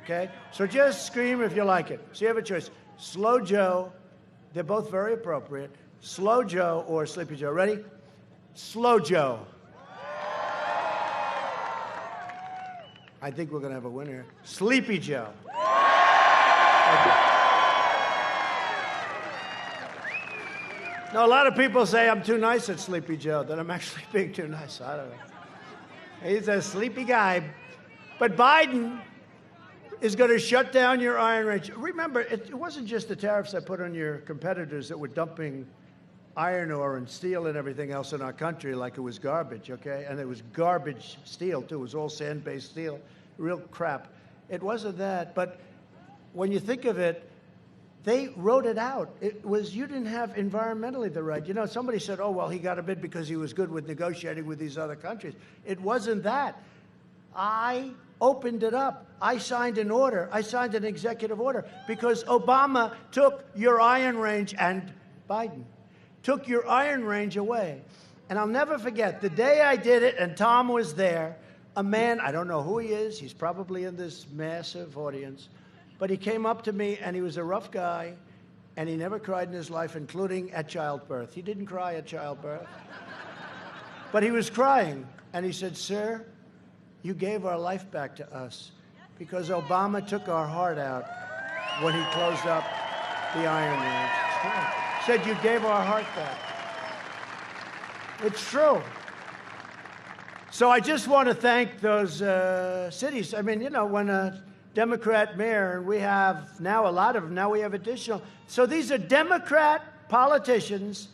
Okay? So just scream if you like it. So you have a choice. Slow Joe, they're both very appropriate. Slow Joe or Sleepy Joe. Ready? Slow Joe. I think we're going to have a winner. Sleepy Joe. No, a lot of people say I'm too nice at Sleepy Joe, that I'm actually being too nice. I don't know. He's a sleepy guy. But Biden is going to shut down your iron range. Remember, it wasn't just the tariffs I put on your competitors that were dumping iron ore and steel and everything else in our country like it was garbage, okay? And it was garbage steel, too. It was all sand-based steel, real crap. It wasn't that. But when you think of it, they wrote it out. It was, you didn't have environmentally the right. You know, somebody said, oh, well, he got a bid because he was good with negotiating with these other countries. It wasn't that. I opened it up. I signed an order. I signed an executive order because Obama took your iron range, and Biden took your iron range away. And I'll never forget, the day I did it, and Tom was there, a man, I don't know who he is, he's probably in this massive audience, but he came up to me, and he was a rough guy, and he never cried in his life, including at childbirth. He didn't cry at childbirth. But he was crying, and he said, sir, you gave our life back to us because Obama took our heart out when he closed up the iron range. Said you gave our heart back. It's true. So I just want to thank those cities. I mean, you know, when a Democrat mayor, and we have now a lot of them, now we have additional. So these are Democrat politicians,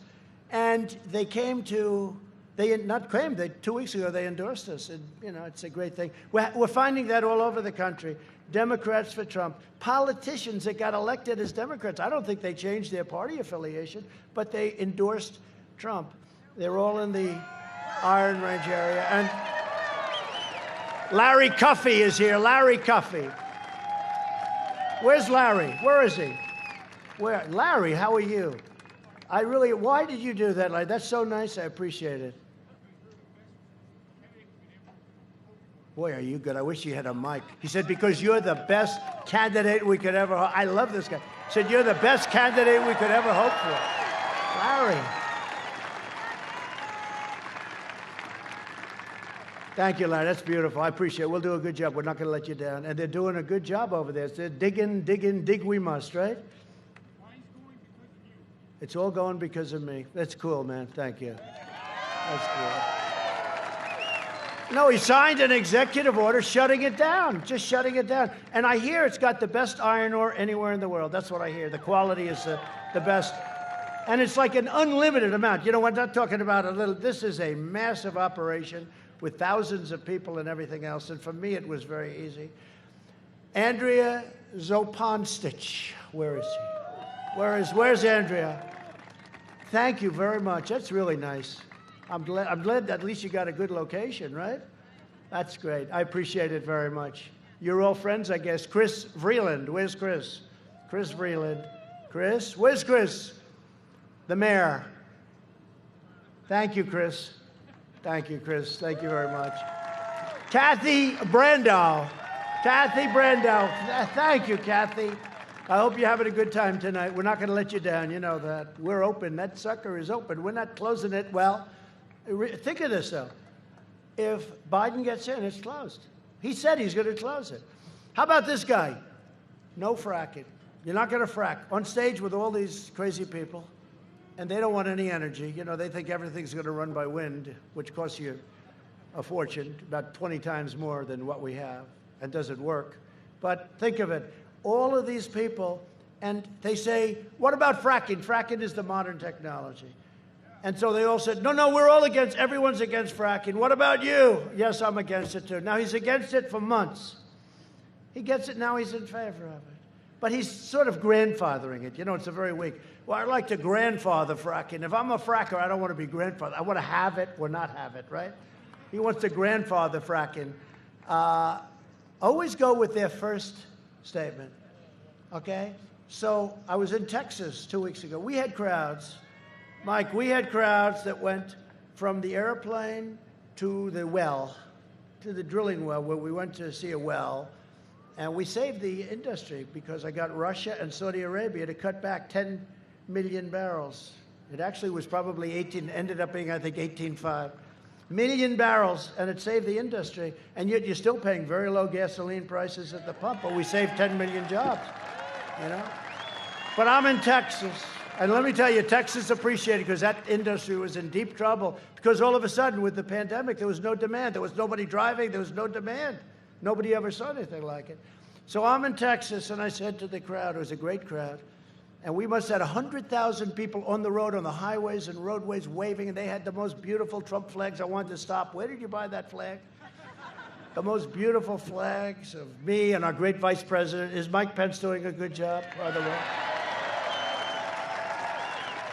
and they came to, they not claimed, 2 weeks ago they endorsed us. And, you know, it's a great thing. We're finding that all over the country. Democrats for Trump. Politicians that got elected as Democrats, I don't think they changed their party affiliation, but they endorsed Trump. They're all in the Iron Range area. And Larry Cuffey is here. Larry Cuffey. Where's Larry? Where is he? Where? Larry, how are you? Why did you do that, Larry? That's so nice. I appreciate it. Boy, are you good. I wish you had a mic. He said, because you're the best candidate we could ever hope. I love this guy. He said, you're the best candidate we could ever hope for. Larry. Thank you, Larry. That's beautiful. I appreciate it. We'll do a good job. We're not going to let you down. And they're doing a good job over there. They're digging, dig we must, right? It's all going because of me. That's cool, man. Thank you. That's cool. No, he signed an executive order shutting it down, just shutting it down. And I hear it's got the best iron ore anywhere in the world. That's what I hear. The quality is the best. And it's like an unlimited amount. You know, we're not talking about a little. This is a massive operation with thousands of people and everything else. And for me, it was very easy. Andrea Zoponstich. Where is she? Where's Andrea? Thank you very much. That's really nice. I'm glad at least you got a good location, right? That's great. I appreciate it very much. You're all friends, I guess. Chris Vreeland. Where's Chris? Chris Vreeland. Chris? Where's Chris? The mayor. Thank you, Chris. Thank you, Chris. Thank you very much. Kathy Brandow. Kathy Brandow. Thank you, Kathy. I hope you're having a good time tonight. We're not going to let you down. You know that. We're open. That sucker is open. We're not closing it. Well, think of this, though. If Biden gets in, it's closed. He said he's going to close it. How about this guy? No fracking. You're not going to frack. On stage with all these crazy people, and they don't want any energy. You know, they think everything's going to run by wind, which costs you a fortune, about 20 times more than what we have, and doesn't work. But think of it. All of these people, and they say, what about fracking? Fracking is the modern technology. And so they all said, no, we're all against, everyone's against fracking. What about you? Yes, I'm against it too. Now, he's against it for months. He gets it, now he's in favor of it. But he's sort of grandfathering it. You know, it's a very weak. Well, I'd like to grandfather fracking. If I'm a fracker, I don't want to be grandfather. I want to have it or not have it, right? He wants to grandfather fracking. Always go with their first statement, okay? So I was in Texas 2 weeks ago. We had crowds. Mike, we had crowds that went from the airplane to the well, to the drilling well, where we went to see a well. And we saved the industry because I got Russia and Saudi Arabia to cut back 10 million barrels. It actually was probably 18, ended up being, I think, 18.5 million barrels, and it saved the industry. And yet you're still paying very low gasoline prices at the pump, but we saved 10 million jobs, you know? But I'm in Texas, and let me tell you, Texas appreciated because that industry was in deep trouble because all of a sudden with the pandemic, there was no demand. There was nobody driving. There was no demand. Nobody ever saw anything like it. So I'm in Texas, and I said to the crowd, it was a great crowd, and we must have had 100,000 people on the road, on the highways and roadways waving, and they had the most beautiful Trump flags. I wanted to stop. Where did you buy that flag? The most beautiful flags of me and our great vice president. Is Mike Pence doing a good job, by the way?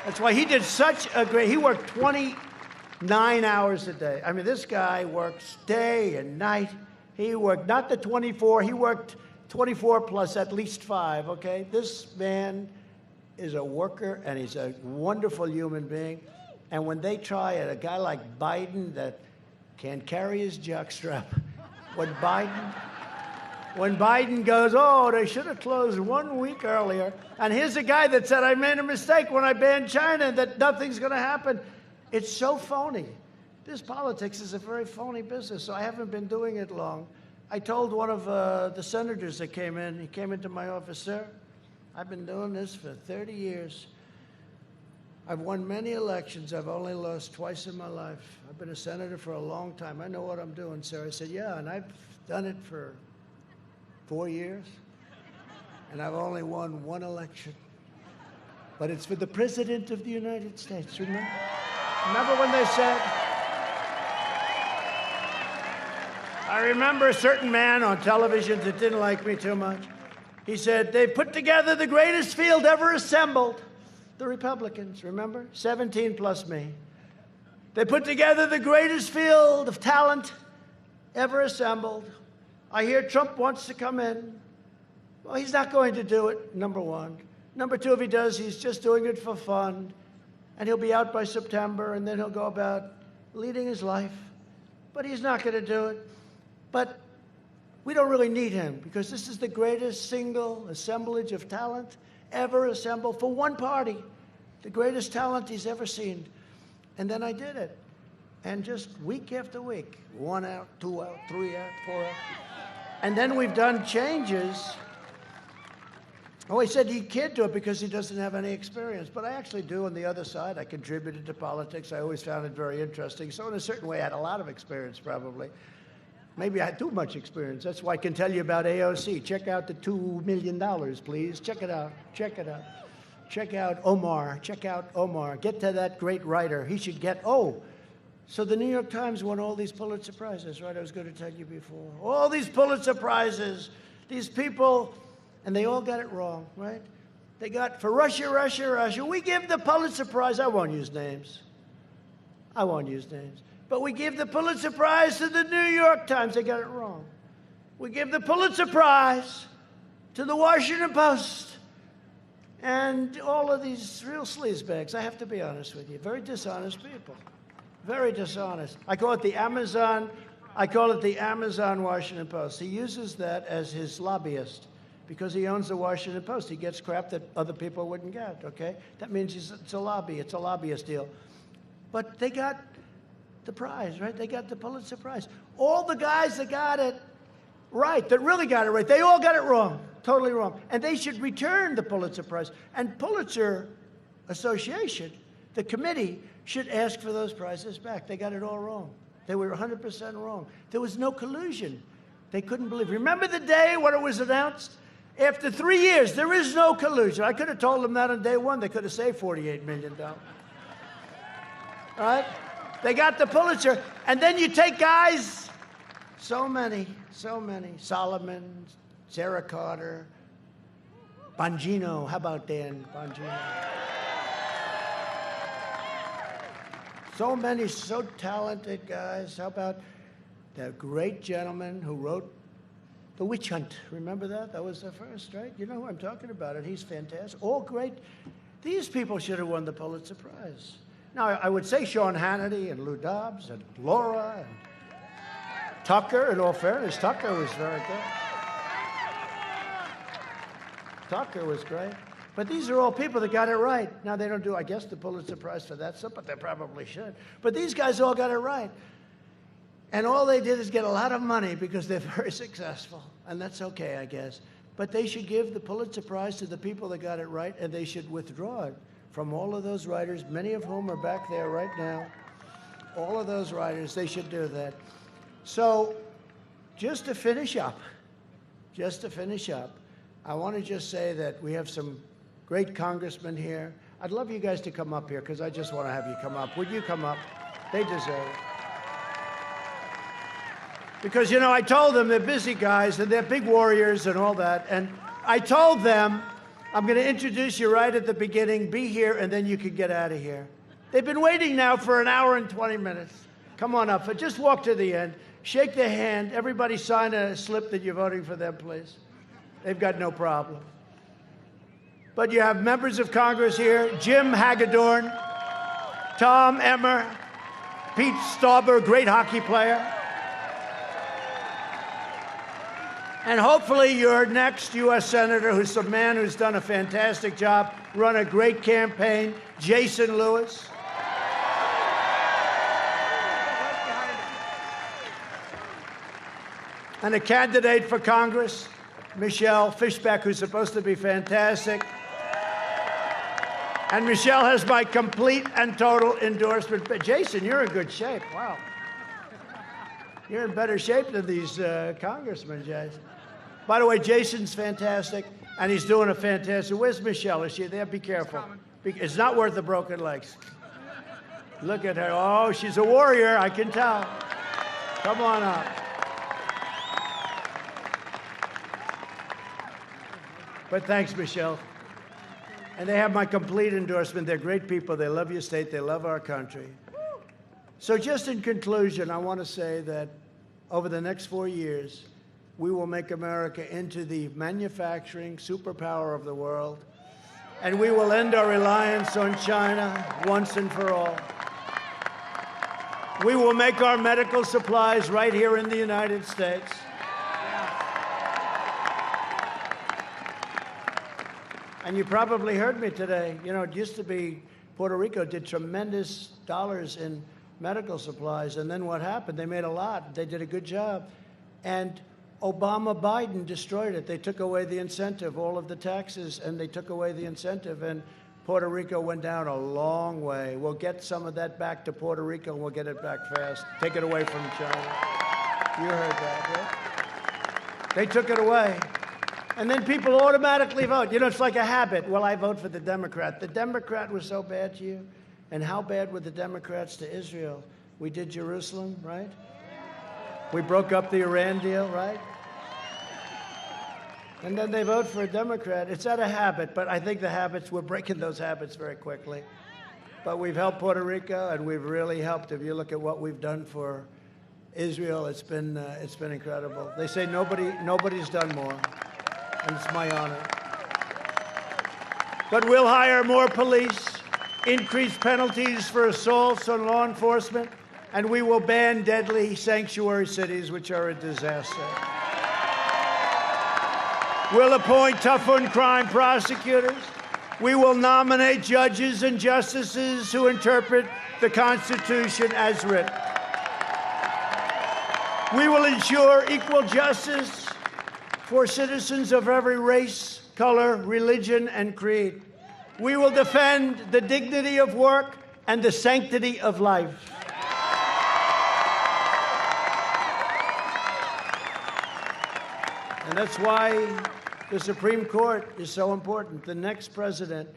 That's why he did such a great, he worked 29 hours a day. I mean, this guy works day and night. He worked not the 24, he worked 24 plus at least 5, okay? This man is a worker, and he's a wonderful human being. And when they try it, a guy like Biden that can't carry his jockstrap, when Biden goes, oh, they should have closed 1 week earlier, and here's a guy that said, I made a mistake when I banned China, that nothing's going to happen. It's so phony. This politics is a very phony business, so I haven't been doing it long. I told one of the senators that came in, he came into my office, sir, I've been doing this for 30 years. I've won many elections. I've only lost twice in my life. I've been a senator for a long time. I know what I'm doing, sir. I said, yeah, and I've done it for 4 years, and I've only won 1 election. But it's for the President of the United States, remember? Remember when they said, I remember a certain man on television that didn't like me too much. He said, they put together the greatest field ever assembled. The Republicans, remember? 17 plus me. They put together the greatest field of talent ever assembled. I hear Trump wants to come in. Well, he's not going to do it, number one. Number two, if he does, he's just doing it for fun. And he'll be out by September, and then he'll go about leading his life. But he's not going to do it. But we don't really need him, because this is the greatest single assemblage of talent ever assembled for one party. The greatest talent he's ever seen. And then I did it. And just week after week, 1 out, 2 out, 3 out, 4 out. And then we've done changes. Oh, he said he can't do it because he doesn't have any experience. But I actually do on the other side. I contributed to politics. I always found it very interesting. So in a certain way, I had a lot of experience, probably. Maybe I had too much experience. That's why I can tell you about AOC. Check out the $2 million, please. Check it out. Check it out. Check out Omar. Check out Omar. Get to that great writer. He should get, so the New York Times won all these Pulitzer Prizes, right? I was going to tell you before. All these Pulitzer Prizes, these people, and they all got it wrong, right? They got, for Russia, Russia, Russia, we give the Pulitzer Prize. I won't use names. I won't use names. But we give the Pulitzer Prize to the New York Times. They got it wrong. We give the Pulitzer Prize to the Washington Post. And all of these real sleazebags, I have to be honest with you, very dishonest people. Very dishonest. I call it the Amazon Washington Post. He uses that as his lobbyist because he owns the Washington Post. He gets crap that other people wouldn't get, okay? That means it's a lobbyist deal. But they got the prize, right? They got the Pulitzer Prize. All the guys that got it right, that really got it right, they all got it wrong, totally wrong. And they should return the Pulitzer Prize. And Pulitzer Association, the committee, should ask for those prizes back. They got it all wrong. They were 100% wrong. There was no collusion. They couldn't believe. Remember the day when it was announced? After 3 years, there is no collusion. I could have told them that on day one. They could have saved $48 million. All right? They got the Pulitzer. And then you take guys, so many, Solomon, Sarah Carter, Bongino. How about Dan Bongino? So many, so talented guys. How about that great gentleman who wrote The Witch Hunt? Remember that? That was the first, right? You know who I'm talking about, and he's fantastic. All great. These people should have won the Pulitzer Prize. Now, I would say Sean Hannity and Lou Dobbs and Laura and Tucker. In all fairness, Tucker was very good. Tucker was great. But these are all people that got it right. Now, they don't do, I guess, the Pulitzer Prize for that stuff, but they probably should. But these guys all got it right. And all they did is get a lot of money because they're very successful. And that's okay, I guess. But they should give the Pulitzer Prize to the people that got it right, and they should withdraw it from all of those writers, many of whom are back there right now. All of those writers, they should do that. So, just to finish up, I want to just say that we have some great congressmen here. I'd love you guys to come up here because I just want to have you come up. Would you come up? They deserve it. Because, you know, I told them they're busy guys and they're big warriors and all that. And I told them, I'm going to introduce you right at the beginning. Be here, and then you can get out of here. They've been waiting now for an hour and 20 minutes. Come on up. Just walk to the end. Shake their hand. Everybody sign a slip that you're voting for them, please. They've got no problem. But you have members of Congress here, Jim Hagedorn, Tom Emmer, Pete Stauber, great hockey player. And hopefully your next U.S. Senator, who's a man who's done a fantastic job, run a great campaign, Jason Lewis. And a candidate for Congress, Michelle Fishbeck, who's supposed to be fantastic. And Michelle has my complete and total endorsement. But Jason, you're in good shape. Wow. You're in better shape than these congressmen, Jason. By the way, Jason's fantastic, and he's doing a fantastic. Where's Michelle? Is she there? Be careful. It's not worth the broken legs. Look at her. Oh, she's a warrior, I can tell. Come on up. But thanks, Michelle. And they have my complete endorsement. They're great people. They love your state. They love our country. So just in conclusion, I want to say that over the next 4 years, we will make America into the manufacturing superpower of the world, and we will end our reliance on China once and for all. We will make our medical supplies right here in the United States. And you probably heard me today. You know, it used to be Puerto Rico did tremendous dollars in medical supplies, and then what happened? They made a lot. They did a good job. And Obama-Biden destroyed it. They took away the incentive, all of the taxes, and they took away the incentive, and Puerto Rico went down a long way. We'll get some of that back to Puerto Rico, and we'll get it back fast. Take it away from China. You heard that, right? They took it away. And then people automatically vote. You know, it's like a habit. Well, I vote for the Democrat. The Democrat was so bad to you. And how bad were the Democrats to Israel? We did Jerusalem, right? We broke up the Iran deal, right? And then they vote for a Democrat. It's out of habit, but I think we're breaking those habits very quickly. But we've helped Puerto Rico, and we've really helped. If you look at what we've done for Israel, it's been incredible. They say nobody's done more, and it's my honor. But we'll hire more police, increase penalties for assaults on law enforcement, and we will ban deadly sanctuary cities, which are a disaster. We'll appoint tough-on-crime prosecutors. We will nominate judges and justices who interpret the Constitution as written. We will ensure equal justice for citizens of every race, color, religion, and creed. We will defend the dignity of work and the sanctity of life. And that's why the Supreme Court is so important. The next president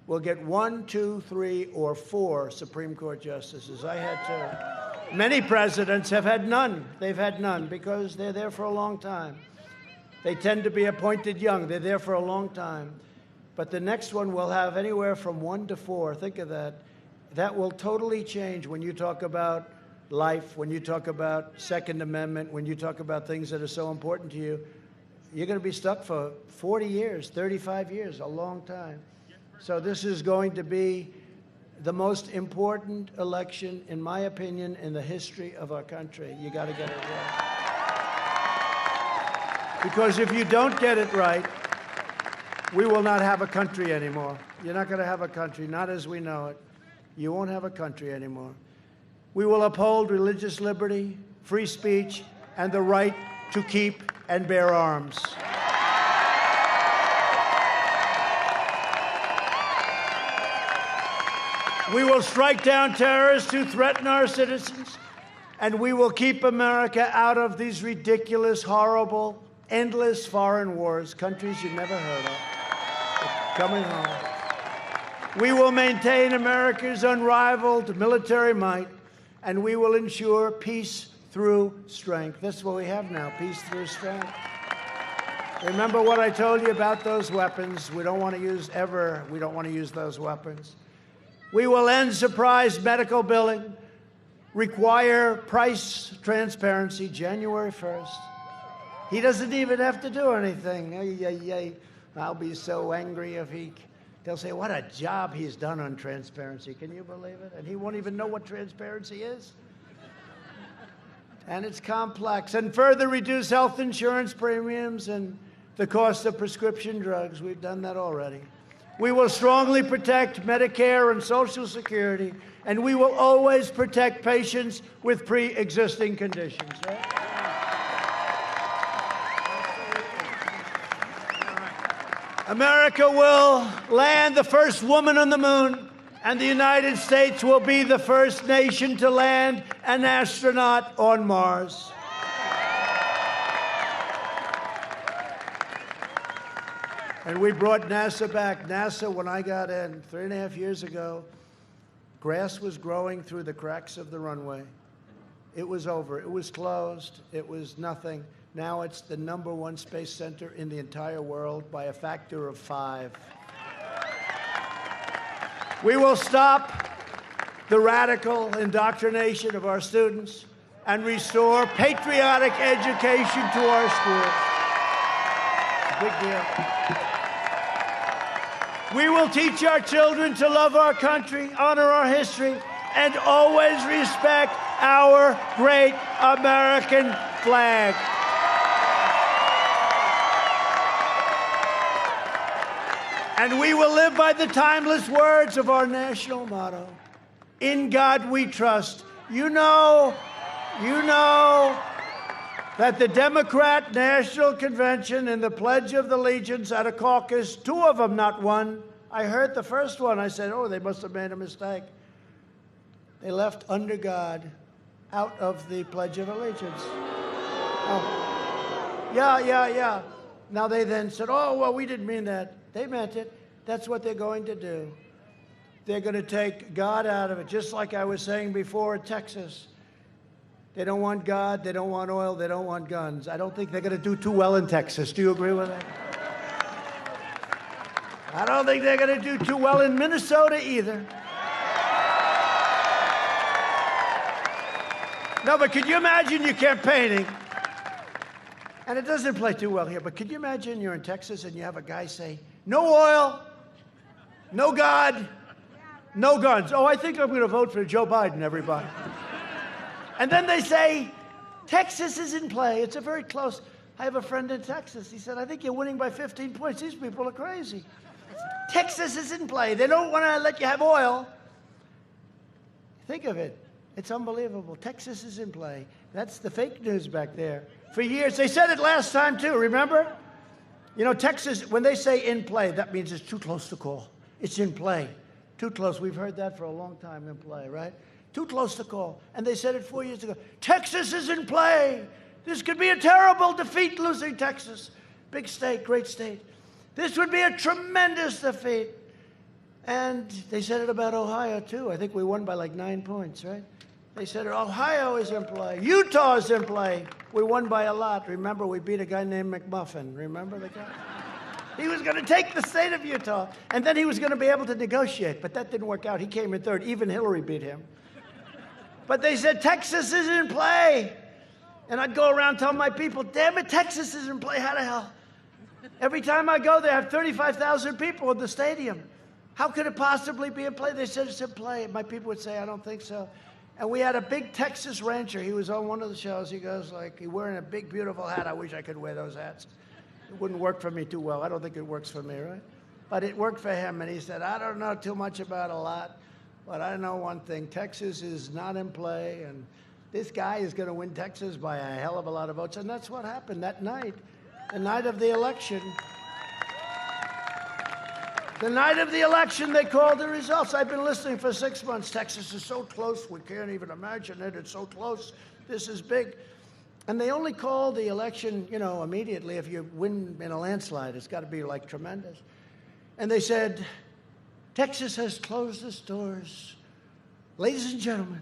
will get 1, 2, 3, or 4 Supreme Court justices. I had 2. Many presidents have had none. They've had none because they're there for a long time. They tend to be appointed young. They're there for a long time. But the next one will have anywhere from 1 to 4. Think of that. that will totally change when you talk about life, when you talk about Second Amendment, when you talk about things that are so important to you. You're going to be stuck for 40 years, 35 years, a long time. So this is going to be the most important election, in my opinion, in the history of our country. You got to get it right. Because if you don't get it right, we will not have a country anymore. You're not going to have a country, not as we know it. You won't have a country anymore. We will uphold religious liberty, free speech, and the right to keep and bear arms. We will strike down terrorists who threaten our citizens, and we will keep America out of these ridiculous, horrible, endless foreign wars, countries you've never heard of, coming home. We will maintain America's unrivaled military might, and we will ensure peace through strength. That's what we have now, peace through strength. Remember what I told you about those weapons. We don't want to use those weapons. We will end surprise medical billing, require price transparency January 1st. He doesn't even have to do anything. I'll be so angry if they'll say, what a job he's done on transparency. Can you believe it? And he won't even know what transparency is. And it's complex. And further reduce health insurance premiums and the cost of prescription drugs. We've done that already. We will strongly protect Medicare and Social Security, and we will always protect patients with pre-existing conditions. Right? America will land the first woman on the moon, and the United States will be the first nation to land an astronaut on Mars. And we brought NASA back. NASA, when I got in 3.5 years ago, grass was growing through the cracks of the runway. It was over. It was closed. It was nothing. Now it's the #1 space center in the entire world by a factor of 5. We will stop the radical indoctrination of our students and restore patriotic education to our schools. Big deal. We will teach our children to love our country, honor our history, and always respect our great American flag. And we will live by the timeless words of our national motto, in God we trust. You know that the Democrat National Convention and the Pledge of Allegiance at a caucus, 2 of them, not one. I heard the first one. I said, oh, they must have made a mistake. They left under God out of the Pledge of Allegiance. Oh. Yeah. Now they then said, oh, well, we didn't mean that. They meant it. That's what they're going to do. They're going to take God out of it, just like I was saying before in Texas. They don't want God, they don't want oil, they don't want guns. I don't think they're going to do too well in Texas. Do you agree with that? I don't think they're going to do too well in Minnesota either. No, but could you imagine you're campaigning, and it doesn't play too well here, but could you imagine you're in Texas and you have a guy say, no oil, no God, no guns. Oh, I think I'm going to vote for Joe Biden, everybody. And then they say, Texas is in play. It's a very close. I have a friend in Texas. He said, I think you're winning by 15 points. These people are crazy. Texas is in play. They don't want to let you have oil. Think of it. It's unbelievable. Texas is in play. That's the fake news back there. For years, they said it last time too, remember? You know, Texas, when they say in play, that means it's too close to call. It's in play. Too close. We've heard that for a long time, in play, right? Too close to call. And they said it 4 years ago. Texas is in play. This could be a terrible defeat, losing Texas. Big state, great state. This would be a tremendous defeat. And they said it about Ohio, too. I think we won by like 9 points, right? They said Ohio is in play. Utah is in play. We won by a lot. Remember, we beat a guy named McMuffin. Remember the guy? He was going to take the state of Utah, and then he was going to be able to negotiate. But that didn't work out. He came in third. Even Hillary beat him. But they said, Texas is in play. And I'd go around telling my people, damn it, Texas is in play. How the hell? Every time I go, they have 35,000 people in the stadium. How could it possibly be in play? They said it's in play. My people would say, I don't think so. And we had a big Texas rancher. He was on one of the shows. He goes like, he's wearing a big, beautiful hat. I wish I could wear those hats. It wouldn't work for me too well. I don't think it works for me, right? But it worked for him. And he said, I don't know too much about a lot, but I know one thing. Texas is not in play, and this guy is going to win Texas by a hell of a lot of votes. And that's what happened that night, the night of the election. The night of the election, they called the results. I've been listening for 6 months. Texas is so close, we can't even imagine it. It's so close. This is big. And they only called the election, you know, immediately if you win in a landslide. It's got to be, like, tremendous. And they said, Texas has closed its doors. Ladies and gentlemen,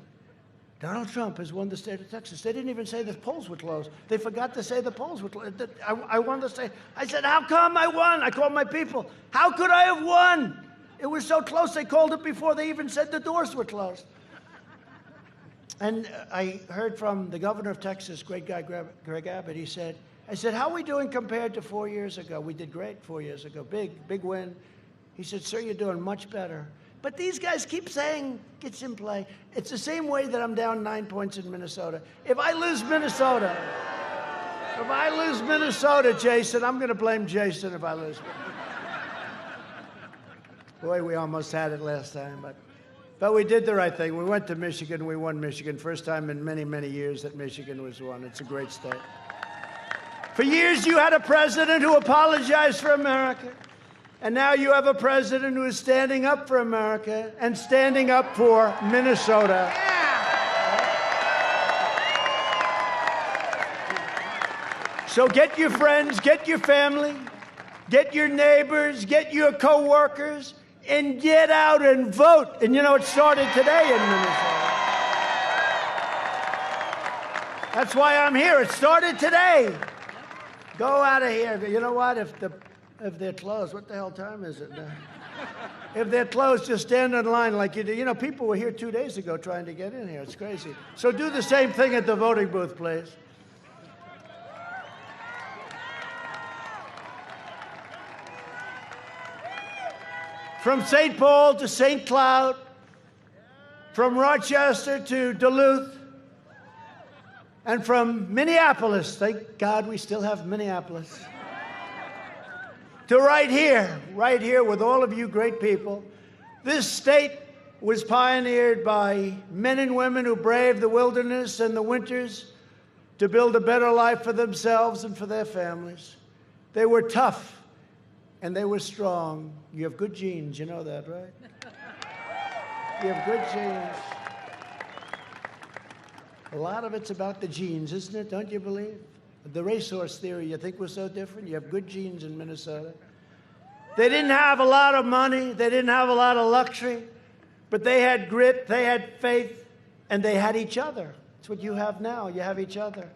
Donald Trump has won the state of Texas. They didn't even say the polls were closed. They forgot to say the polls were closed. I wanted to say, I said, how come I won? I called my people. How could I have won? It was so close, they called it before they even said the doors were closed. And I heard from the governor of Texas, great guy, Greg Abbott. He said, I said, how are we doing compared to 4 years ago? We did great 4 years ago. Big win. He said, sir, you're doing much better. But these guys keep saying it's in play. It's the same way that I'm down 9 points in Minnesota. If I lose Minnesota, Jason, I'm going to blame Jason if I lose. Boy, we almost had it last time, but we did the right thing. We went to Michigan. We won Michigan. First time in many, many years that Michigan was won. It's a great state. For years, you had a president who apologized for America. And now you have a president who is standing up for America and standing up for Minnesota. Yeah. So get your friends, get your family, get your neighbors, get your co-workers, and get out and vote. And you know, it started today in Minnesota. That's why I'm here. It started today. Go out of here. You know what? If they're closed, what the hell time is it now? If they're closed, just stand in line like you do. You know, people were here 2 days ago trying to get in here. It's crazy. So do the same thing at the voting booth, please. From St. Paul to St. Cloud, from Rochester to Duluth, and from Minneapolis, thank God we still have Minneapolis, to right here with all of you great people. This state was pioneered by men and women who braved the wilderness and the winters to build a better life for themselves and for their families. They were tough and they were strong. You have good genes, you know that, right? You have good genes. A lot of it's about the genes, isn't it? Don't you believe? The racehorse theory, you think was so different? You have good genes in Minnesota. They didn't have a lot of money. They didn't have a lot of luxury. But they had grit, they had faith, and they had each other. That's what you have now. You have each other.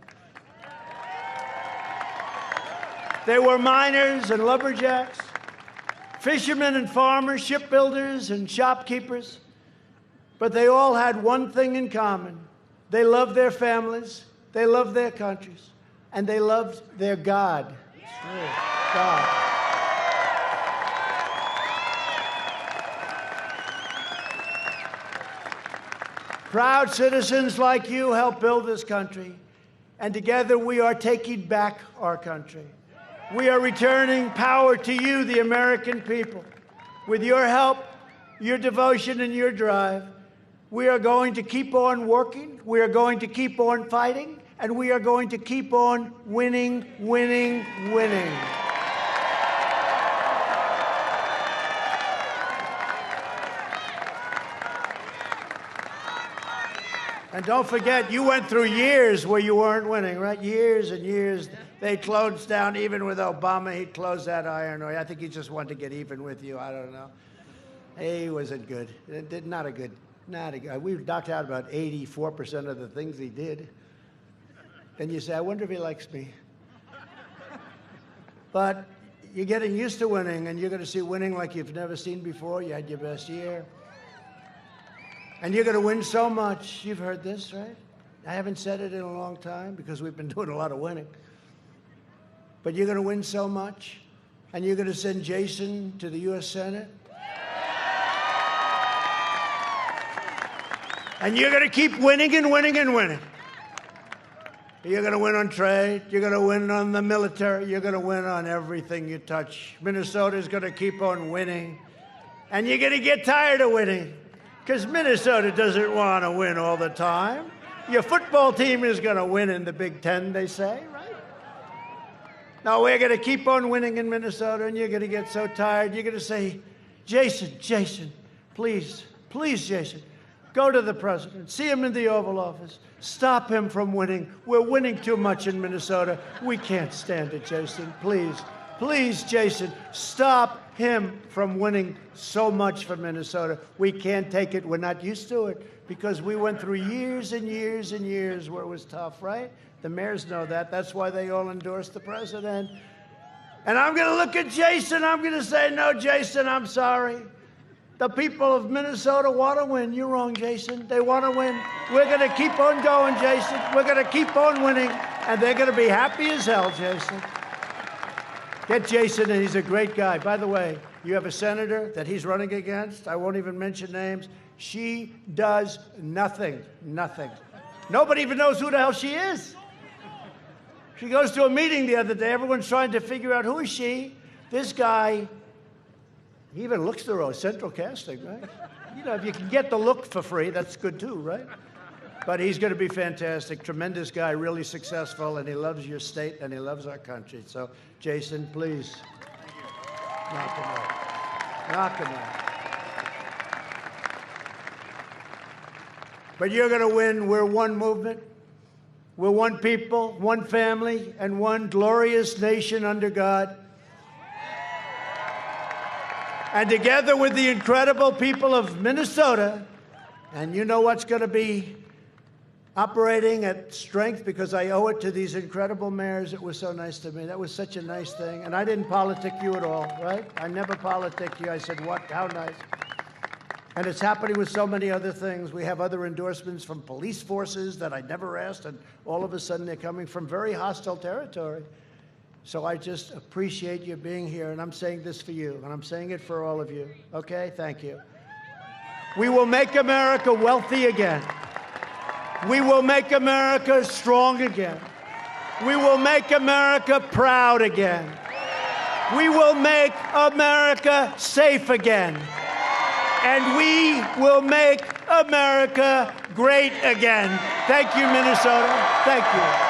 They were miners and lumberjacks, fishermen and farmers, shipbuilders and shopkeepers. But they all had one thing in common. They loved their families, they loved their countries, and they loved their God. God. Proud citizens like you help build this country, and together we are taking back our country. We are returning power to you, the American people. With your help, your devotion, and your drive, we are going to keep on working, we are going to keep on fighting, and we are going to keep on winning, winning, winning. And don't forget, you went through years where you weren't winning, right? Years and years. They closed down, even with Obama, he closed that iron ore. I think he just wanted to get even with you. I don't know. He wasn't good. Not a good. We've knocked out about 84% of the things he did. And you say, I wonder if he likes me. But You're getting used to winning, and you're going to see winning like you've never seen before. You had your best year. And you're going to win so much. You've heard this, right? I haven't said it in a long time because we've been doing a lot of winning. But you're going to win so much, and you're going to send Jason to the U.S. Senate. And you're going to keep winning and winning and winning. You're going to win on trade. You're going to win on the military. You're going to win on everything you touch. Minnesota's going to keep on winning. And you're going to get tired of winning because Minnesota doesn't want to win all the time. Your football team is going to win in the Big Ten, they say, right? No, we're going to keep on winning in Minnesota, and you're going to get so tired. You're going to say, Jason, please, Jason, go to the president. See him in the Oval Office. Stop him from winning. We're winning too much in Minnesota. We can't stand it, Jason. Please, Jason, stop him from winning so much for Minnesota. We can't take it. We're not used to it because we went through years and years and years where it was tough, right? The mayors know that. That's why they all endorsed the president. And I'm going to look at Jason. I'm going to say, no, Jason, I'm sorry. The people of Minnesota want to win. You're wrong, Jason. They want to win. We're going to keep on going, Jason. We're going to keep on winning, and they're going to be happy as hell, Jason. Get Jason, and he's a great guy. By the way, you have a senator that he's running against. I won't even mention names. She does nothing. Nobody even knows who the hell she is. She goes to a meeting the other day. Everyone's trying to figure out who is she. This guy... He even looks through central casting, right? You know, if you can get the look for free, that's good too, right? But he's going to be fantastic, tremendous guy, really successful, and he loves your state and he loves our country. So, Jason, please, knock him out. But you're going to win. We're one movement. We're one people, one family, and one glorious nation under God. And together with the incredible people of Minnesota, and you know what's going to be operating at strength because I owe it to these incredible mayors. It was so nice to me. That was such a nice thing. And I didn't politic you at all, right? I never politic you. I said, what? How nice. And it's happening with so many other things. We have other endorsements from police forces that I never asked, and all of a sudden they're coming from very hostile territory. So I just appreciate you being here, and I'm saying this for you, and I'm saying it for all of you. Okay? Thank you. We will make America wealthy again. We will make America strong again. We will make America proud again. We will make America safe again. And we will make America great again. Thank you, Minnesota. Thank you.